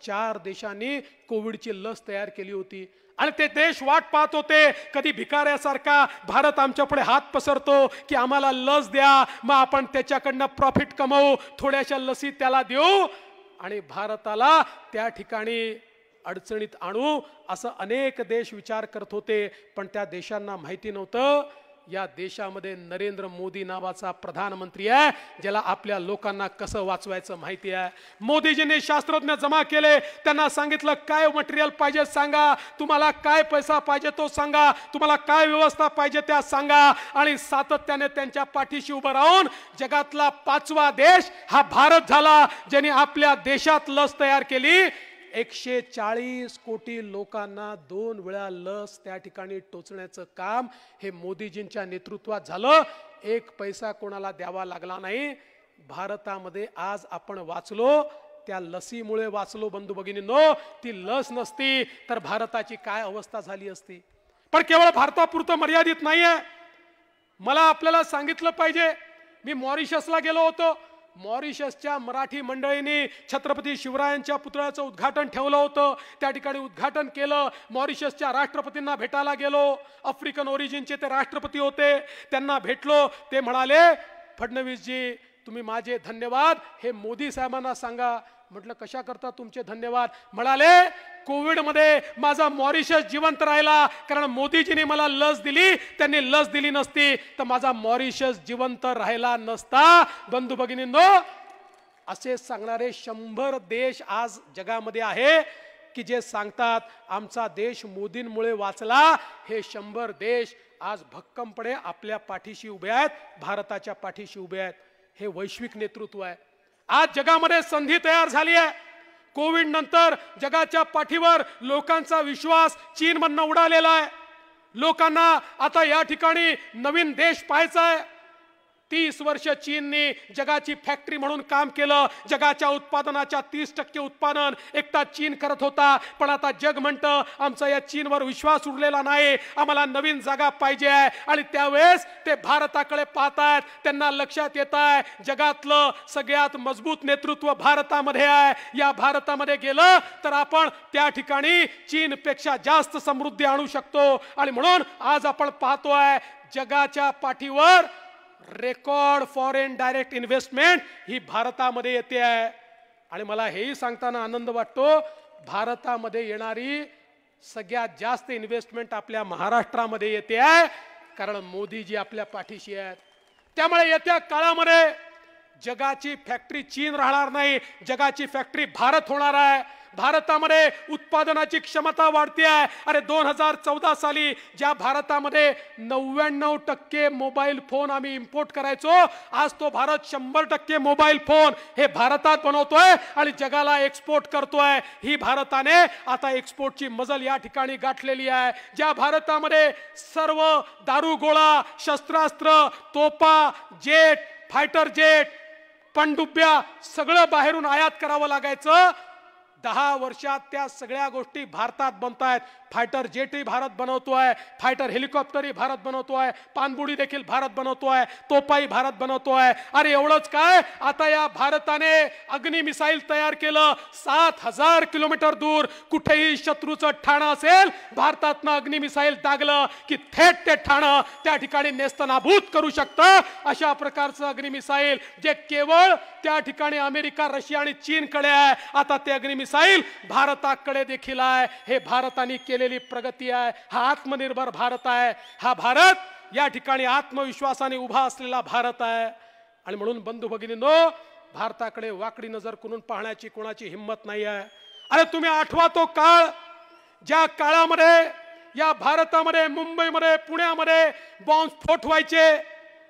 4 देशांनी कोविडची लस तयार केली होती आणि ते देश वाट पाहत होते कधी भिकाऱ्यासारखा भारत आमच्या पुढे हात पसरतो की आम्हाला लस द्या, मग आपण त्याच्याकडनं प्रॉफिट कमवू, थोड्याशा लसी त्याला देऊ आणि भारताला त्या ठिकाणी अडचणीत आणू, असं अनेक देश विचार करत होते. पण त्या देशांना माहिती नव्हतं या देशामध्ये नरेंद्र मोदी नावाचा प्रधानमंत्री आहे, ज्याला आपल्या लोकांना कसं वाचवायचं माहिती आहे. मोदीजींनी शास्त्रज्ञ जमा केले, त्यांना सांगितलं काय मटेरियल पाहिजे सांगा, तुम्हाला काय पैसा पाहिजे तो सांगा, तुम्हाला काय व्यवस्था पाहिजे त्या सांगा. आणि सातत्याने त्यांच्या पाठीशी उभं राहून जगातला 5वा देश हा भारत झाला, ज्याने आपल्या देशात लस तयार केली. 140 कोटी लोकांना 2 वेळा लस त्या ठिकाणी टोचण्याचं काम हे मोदीजींच्या नेतृत्वात झालं. 1 पैसा कोणाला द्यावा लागला नाही. भारतामध्ये आज आपण वाचलो, त्या लसीमुळे वाचलो. बंधू भगिनींनो, ती लस नसती तर भारताची काय अवस्था झाली असती. पण केवळ भारतापुरतं मर्यादित नाहीये. मला आपल्याला सांगितलं पाहिजे. मी मॉरिशसला गेलो होतो. मॉरिशसच्या मराठी मंडळींनी छत्रपती शिवरायांच्या पुतळ्याचं उद्घाटन ठेवलं होतं. त्या ठिकाणी उद्घाटन केलं. मॉरिशसच्या राष्ट्रपतींना भेटायला गेलो. आफ्रिकन ओरिजिनचे ते राष्ट्रपती होते. त्यांना भेटलो. ते म्हणाले, फडणवीसजी तुम्ही माझे धन्यवाद हे मोदी साहेबांना सांगा. म्हटलं कशा करता तुमचे धन्यवाद? म्हणाले कोविडमध्ये माझा मॉरिशस जिवंत राहिला कारण मोदीजींनी मला लस दिली. त्यांनी लस दिली नसती तर माझा मॉरिशस जिवंत राहिला नसता. बंधू भगिनींनो, असे सांगणारे 100 देश आज जगामध्ये आहे की जे सांगतात आमचा देश मोदींमुळे वाचला. हे 100 देश आज भक्कमपणे आपल्या पाठीशी उभे आहेत, भारताच्या पाठीशी उभे आहेत. हे वैश्विक नेतृत्व आहे. आज जगामध्ये संधी तयार झाली आहे. कोविड नंतर जगाच्या पाठीवर लोकांचा विश्वास चीनमधनं उडालेला आहे. लोकांना आता या ठिकाणी नवीन देश पाहायचा आहे. 30 वर्ष चीनने जगाची फॅक्टरी म्हणून काम केलं. जगाच्या उत्पादनाच्या 30% उत्पादन एकटा चीन करत होता. पण आता जग म्हणतं आमचा या चीनवर विश्वास उरलेला नाही, आम्हाला नवीन जागा पाहिजे आहे. आणि त्यावेळेस ते भारताकडे पाहतायत. त्यांना लक्षात येत आहे जगातलं सगळ्यात मजबूत नेतृत्व भारतामध्ये आहे. या भारतामध्ये गेलं तर आपण त्या ठिकाणी चीनपेक्षा जास्त समृद्धी आणू शकतो. आणि म्हणून आज आपण पाहतोय जगाच्या पाठीवर रेकॉर्ड फॉरेन डायरेक्ट इन्व्हेस्टमेंट ही भारतामध्ये येते आहे. आणि मला हेही सांगताना आनंद वाटतो, भारतामध्ये येणारी सगळ्यात जास्त इन्व्हेस्टमेंट आपल्या महाराष्ट्रामध्ये येते आहे कारण मोदीजी आपल्या पाठीशी आहेत. त्यामुळे येत्या काळामध्ये जगाची फॅक्टरी चीन राहणार नाही, जगाची फॅक्टरी भारत होणार आहे. भारतामध्ये उत्पादनाची क्षमता वाढते आहे. अरे 2014 साली ज्या भारतामध्ये 99% मोबाईल फोन आम्ही इम्पोर्ट करायचो, आज तो भारत 100% मोबाईल फोन हे भारतात बनवतोय आणि जगाला एक्सपोर्ट करतोय. ही भारताने आता एक्सपोर्टची मजल या ठिकाणी गाठलेली आहे. ज्या भारतामध्ये सर्व दारुगोळा, शस्त्रास्त्र, तोफा, जेट, फायटर जेट, पणडुब्या सगळं बाहेरून आयात करावं लागायचं, 10 वर्षात त्या सगळ्या गोष्टी भारतात बनतायत. फायटर जेटही भारत बनवतोय, फायटर हेलिकॉप्टरही भारत बनवतोय, पाणबुडी देखील भारत बनवतोय, तोफाही भारत बनवतोय. अरे एवढंच काय, आता या भारताने अग्नि मिसाईल तयार केलं. 7000 किलोमीटर दूर कुठेही शत्रूचं ठाणं असेल, भारतातनं अग्नि मिसाईल दागलं की थेट ते ठाणं त्या ठिकाणी नेस्तनाभूत करू शकतं. अशा प्रकारचं अग्नि मिसाईल जे केवळ त्या ठिकाणी अमेरिका, रशिया आणि चीनकडे आहे, आता ते अग्नि मिसाईल भारताकडे देखील आहे. हे भारताने केलेली प्रगती आहे. हा आत्मनिर्भर भारत आहे. हा भारत या ठिकाणी आत्मविश्वासाने उभा असलेला भारत आहे. आणि म्हणून बंधू भगिनींनो, भारताकडे वाकडी नजर करून पाहण्याची कोणाची हिंमत नाही आहे. अरे तुम्ही आठवा तो काळ, ज्या काळामध्ये या भारतामध्ये, मुंबईमध्ये, पुण्यामध्ये बॉम्बस्फोट व्हायचे.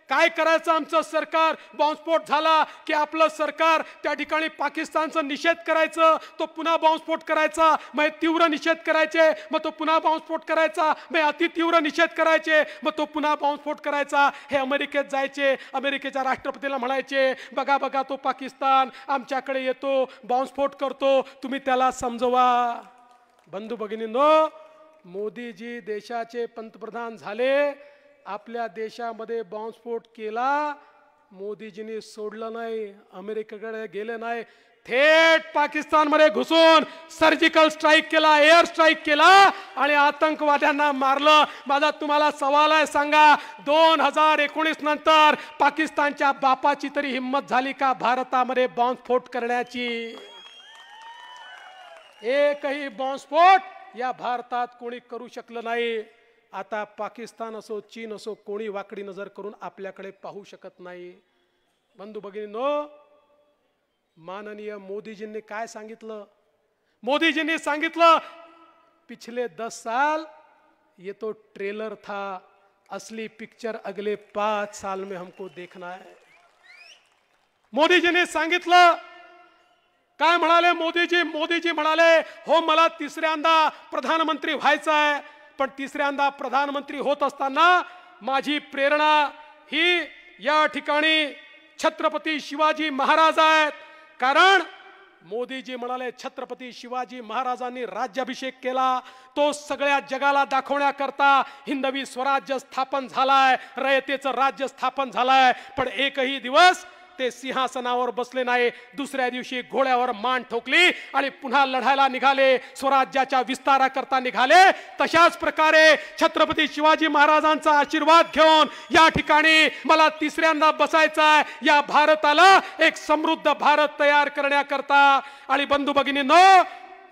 काय करायचं आमचं सरकार? बॉम्बस्फोट झाला की आपलं सरकार त्या ठिकाणी पाकिस्तानचा निषेध करायचं, तो पुन्हा बॉम्बस्फोट करायचा, मग तीव्र निषेध करायचे, मग तो पुन्हा बॉम्बस्फोट करायचा, मग अतितीव्र निषेध करायचे, मग तो पुन्हा बॉम्बस्फोट करायचा. हे अमेरिकेत जायचे, अमेरिकेच्या राष्ट्रपतीला म्हणायचे बघा बघा तो पाकिस्तान आमच्याकडे येतो, बॉम्बस्फोट करतो, तुम्ही त्याला समजवा. बंधू भगिनींनो, मोदीजी देशाचे पंतप्रधान झाले, आपल्या देशामध्ये बॉम्बस्फोट केला, मोदीजींनी सोडलं नाही, अमेरिकेकडे गेले नाही, थेट पाकिस्तानमध्ये घुसून सर्जिकल स्ट्राईक केला, एअर स्ट्राईक केला आणि आतंकवाद्यांना मारलं. माझा तुम्हाला सवाल आहे, सांगा 2019 नंतर पाकिस्तानच्या बापाची तरी हिंमत झाली का भारतामध्ये बॉम्बस्फोट करण्याची? एकही बॉम्बस्फोट या भारतात कोणी करू शकलं नाही. आता पाकिस्तान असो, चीन असो, कोणी वाकडी नजर करून आपल्याकडे पाहू शकत नाही. बंधू भगिनींनो, माननीय मोदीजींनी काय सांगितलं? मोदीजींनी सांगितलं पिछले 10 साल ये तो ट्रेलर था, असली पिक्चर अगले 5 साल में हमको देखना है. मोदीजींनी सांगितलं. काय म्हणाले मोदीजी? मोदीजी म्हणाले हो मला 3ऱ्यांदा प्रधानमंत्री व्हायचं आहे, पण 3ऱ्यांदा प्रधानमंत्री होत असताना माझी प्रेरणा ही या ठिकाणी छत्रपती शिवाजी महाराज आहेत. कारण मोदीजी म्हणाले छत्रपती शिवाजी महाराजांनी राज्याभिषेक केला, तो सगळ्या जगाला दाखवण्याकरता हिंदवी स्वराज्य स्थापन झालाय, रयतेचं राज्य स्थापन झालाय. पण एकही दिवस ते सिंहासनावर बसले नाही. दुसऱ्या दिवशी घोड्यावर मान ठोकली आणि पुन्हा लढायला निघाले, स्वराज्याच्या विस्ताराकरता निघाले. तशाच प्रकारे छत्रपती शिवाजी महाराजांचा आशीर्वाद घेऊन या ठिकाणी मला तिसऱ्यांदा बसायचं आहे, या भारताला एक समृद्ध भारत तयार करण्याकरता. आणि बंधू भगिनींनो,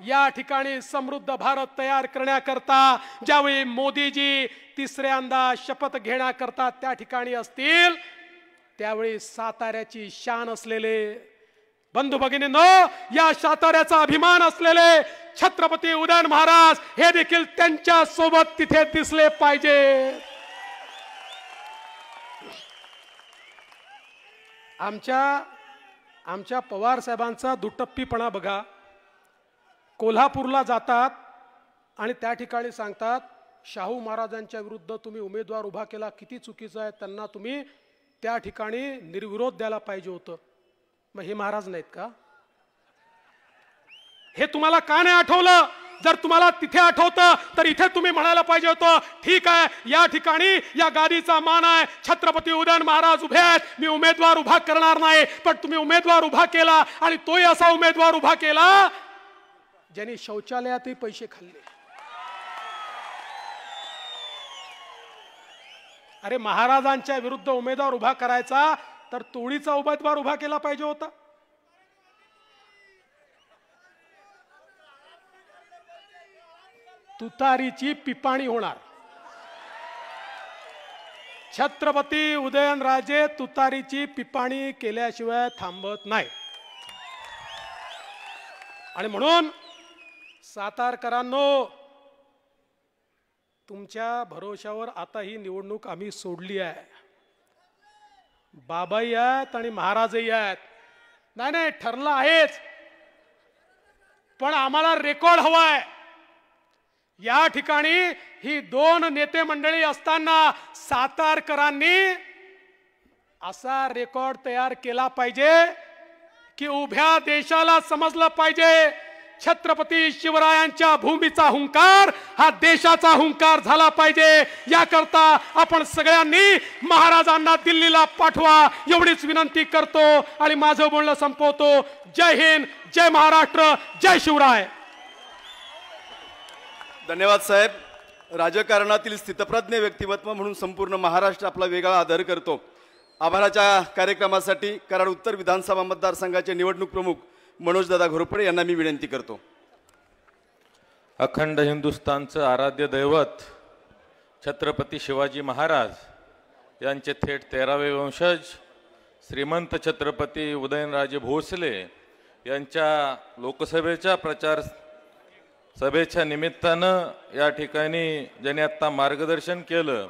या ठिकाणी समृद्ध भारत तयार करण्याकरता ज्यावेळी मोदीजी तिसऱ्यांदा शपथ घेण्याकरता त्या ठिकाणी असतील, त्यावेळी साताऱ्याची शान असलेले बंधू भगिनींनो, या साताऱ्याचा अभिमान असलेले छत्रपती उदयन महाराज हे देखील त्यांच्या सोबत तिथे दिसले पाहिजे. आमच्या पवार साहेबांचा दुटप्पीपणा बघा. कोल्हापूरला जातात आणि त्या ठिकाणी सांगतात शाहू महाराजांच्या विरुद्ध तुम्ही उमेदवार उभा केला, किती चुकीचं आहे, त्यांना तुम्ही त्या ठिकाणी निर्विरोध द्यायला पाहिजे होतं. मग हे महाराज नाहीत का? हे तुम्हाला का नाही आठवलं? जर तुम्हाला तिथे आठवतं तर इथे तुम्ही म्हणायला पाहिजे होतं, ठीक आहे, या ठिकाणी या गादीचा मान आहे, छत्रपती उदयन महाराज उभे आहेत, मी उमेदवार उभा करणार नाही. पण तुम्ही उमेदवार उभा केला आणि तोही असा उमेदवार उभा केला ज्यांनी शौचालयातही पैसे खाल्ले. अरे महाराजांच्या विरुद्ध उमेदवार उभा करायचा तर तोडीचा उमेदवार उभा केला पाहिजे होता. तुतारीची पिपाणी होणार. छत्रपती उदयनराजे तुतारीची पिपाणी केल्याशिवाय थांबत नाही. आणि म्हणून सातारकरांनो, तुमच्या भरोशावर आता ही निवडणूक आम्ही सोडली आहे. बाबाही आहेत आणि महाराजही आहेत. नाही ठरलं आहेच, पण आम्हाला रेकॉर्ड हवाय. या ठिकाणी ही दोन नेते मंडळी असताना सातारकरांनी असा रेकॉर्ड तयार केला पाहिजे की उभ्या देशाला समजलं पाहिजे छत्रपती शिवरायांच्या भूमीचा हुंकार हा देशाचा हुंकार झाला पाहिजे. याकरता आपण सगळ्यांनी महाराजांना दिल्लीला पाठवा एवढीच विनंती करतो आणि माझं बोलणं संपवतो. जय हिंद, जय महाराष्ट्र, जय शिवराय. धन्यवाद साहेब. राजकारणातील स्थितप्रज्ञ व्यक्तिमत्व म्हणून संपूर्ण महाराष्ट्र आपला वेगळा आदर करतो. आभाराच्या कार्यक्रमासाठी कराड उत्तर विधानसभा मतदारसंघाचे निवडणूक प्रमुख मनोजदादा घोरपडे यांना मी विनंती करतो. अखंड हिंदुस्थानचं आराध्य दैवत छत्रपती शिवाजी महाराज यांचे थेट 13वे वंशज श्रीमंत छत्रपती उदयनराजे भोसले यांच्या लोकसभेच्या प्रचार सभेच्या निमित्तानं या ठिकाणी ज्यांनी आत्ता मार्गदर्शन केलं,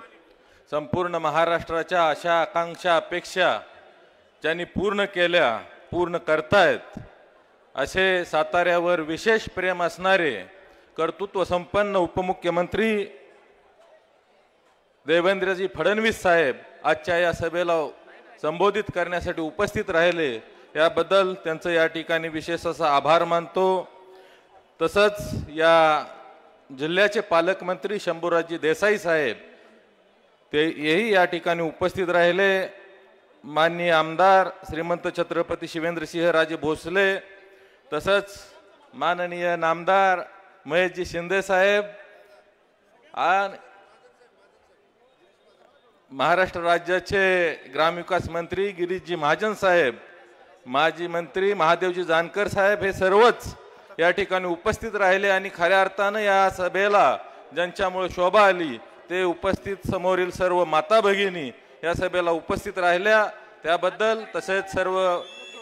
संपूर्ण महाराष्ट्राच्या आशा आकांक्षा अपेक्षा ज्यांनी पूर्ण केल्या, पूर्ण करतायत, असे साताऱ्यावर विशेष प्रेम असणारे कर्तृत्व संपन्न उपमुख्यमंत्री देवेंद्रजी फडणवीस साहेब आजच्या या सभेला संबोधित करण्यासाठी उपस्थित राहिले, याबद्दल त्यांचं या ठिकाणी विशेष असा आभार मानतो. तसंच या जिल्ह्याचे पालकमंत्री शंभूराजी देसाई साहेब तेही या ठिकाणी उपस्थित राहिले. माननीय आमदार श्रीमंत छत्रपती शिवेंद्रसिंहराजे भोसले, तसंच माननीय नामदार महेशजी शिंदे साहेब आणि महाराष्ट्र राज्याचे ग्रामविकास मंत्री गिरीशजी महाजन साहेब, माजी मंत्री महादेवजी जानकर साहेब, हे सर्वच या ठिकाणी उपस्थित राहिले. आणि खऱ्या अर्थानं या सभेला ज्यांच्यामुळे शोभा आली ते उपस्थित समोरील सर्व माता भगिनी या सभेला उपस्थित राहिल्या, त्याबद्दल तसेच सर्व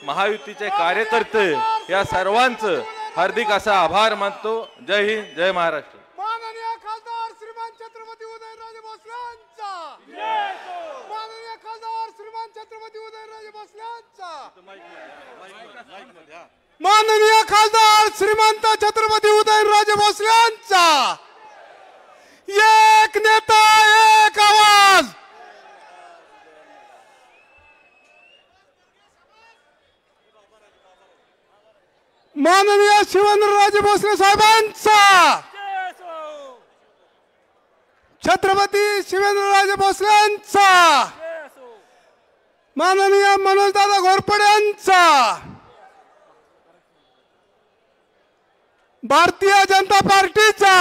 महायुतीचे कार्यकर्ते या सर्वांचं हार्दिक असा आभार मानतो. जय हिंद, जय महाराष्ट्र. माननीय खासदार श्रीमान छत्रपती उदयनराजे भोसलेंचा, माननीय खासदार श्रीमान छत्रपती उदयनराजे भोसलेंचा, माननीय खासदार श्रीमंत छत्रपती उदयनराजे भोसलेंचा. एक नेता एक आवाज. माननीय शिवेंद्रराजे भोसले साहेबांचा, छत्रपती शिवेंद्रराजे भोसलेंचा, माननीय मनोजदादा घोरपडे यांचा, भारतीय जनता पार्टीचा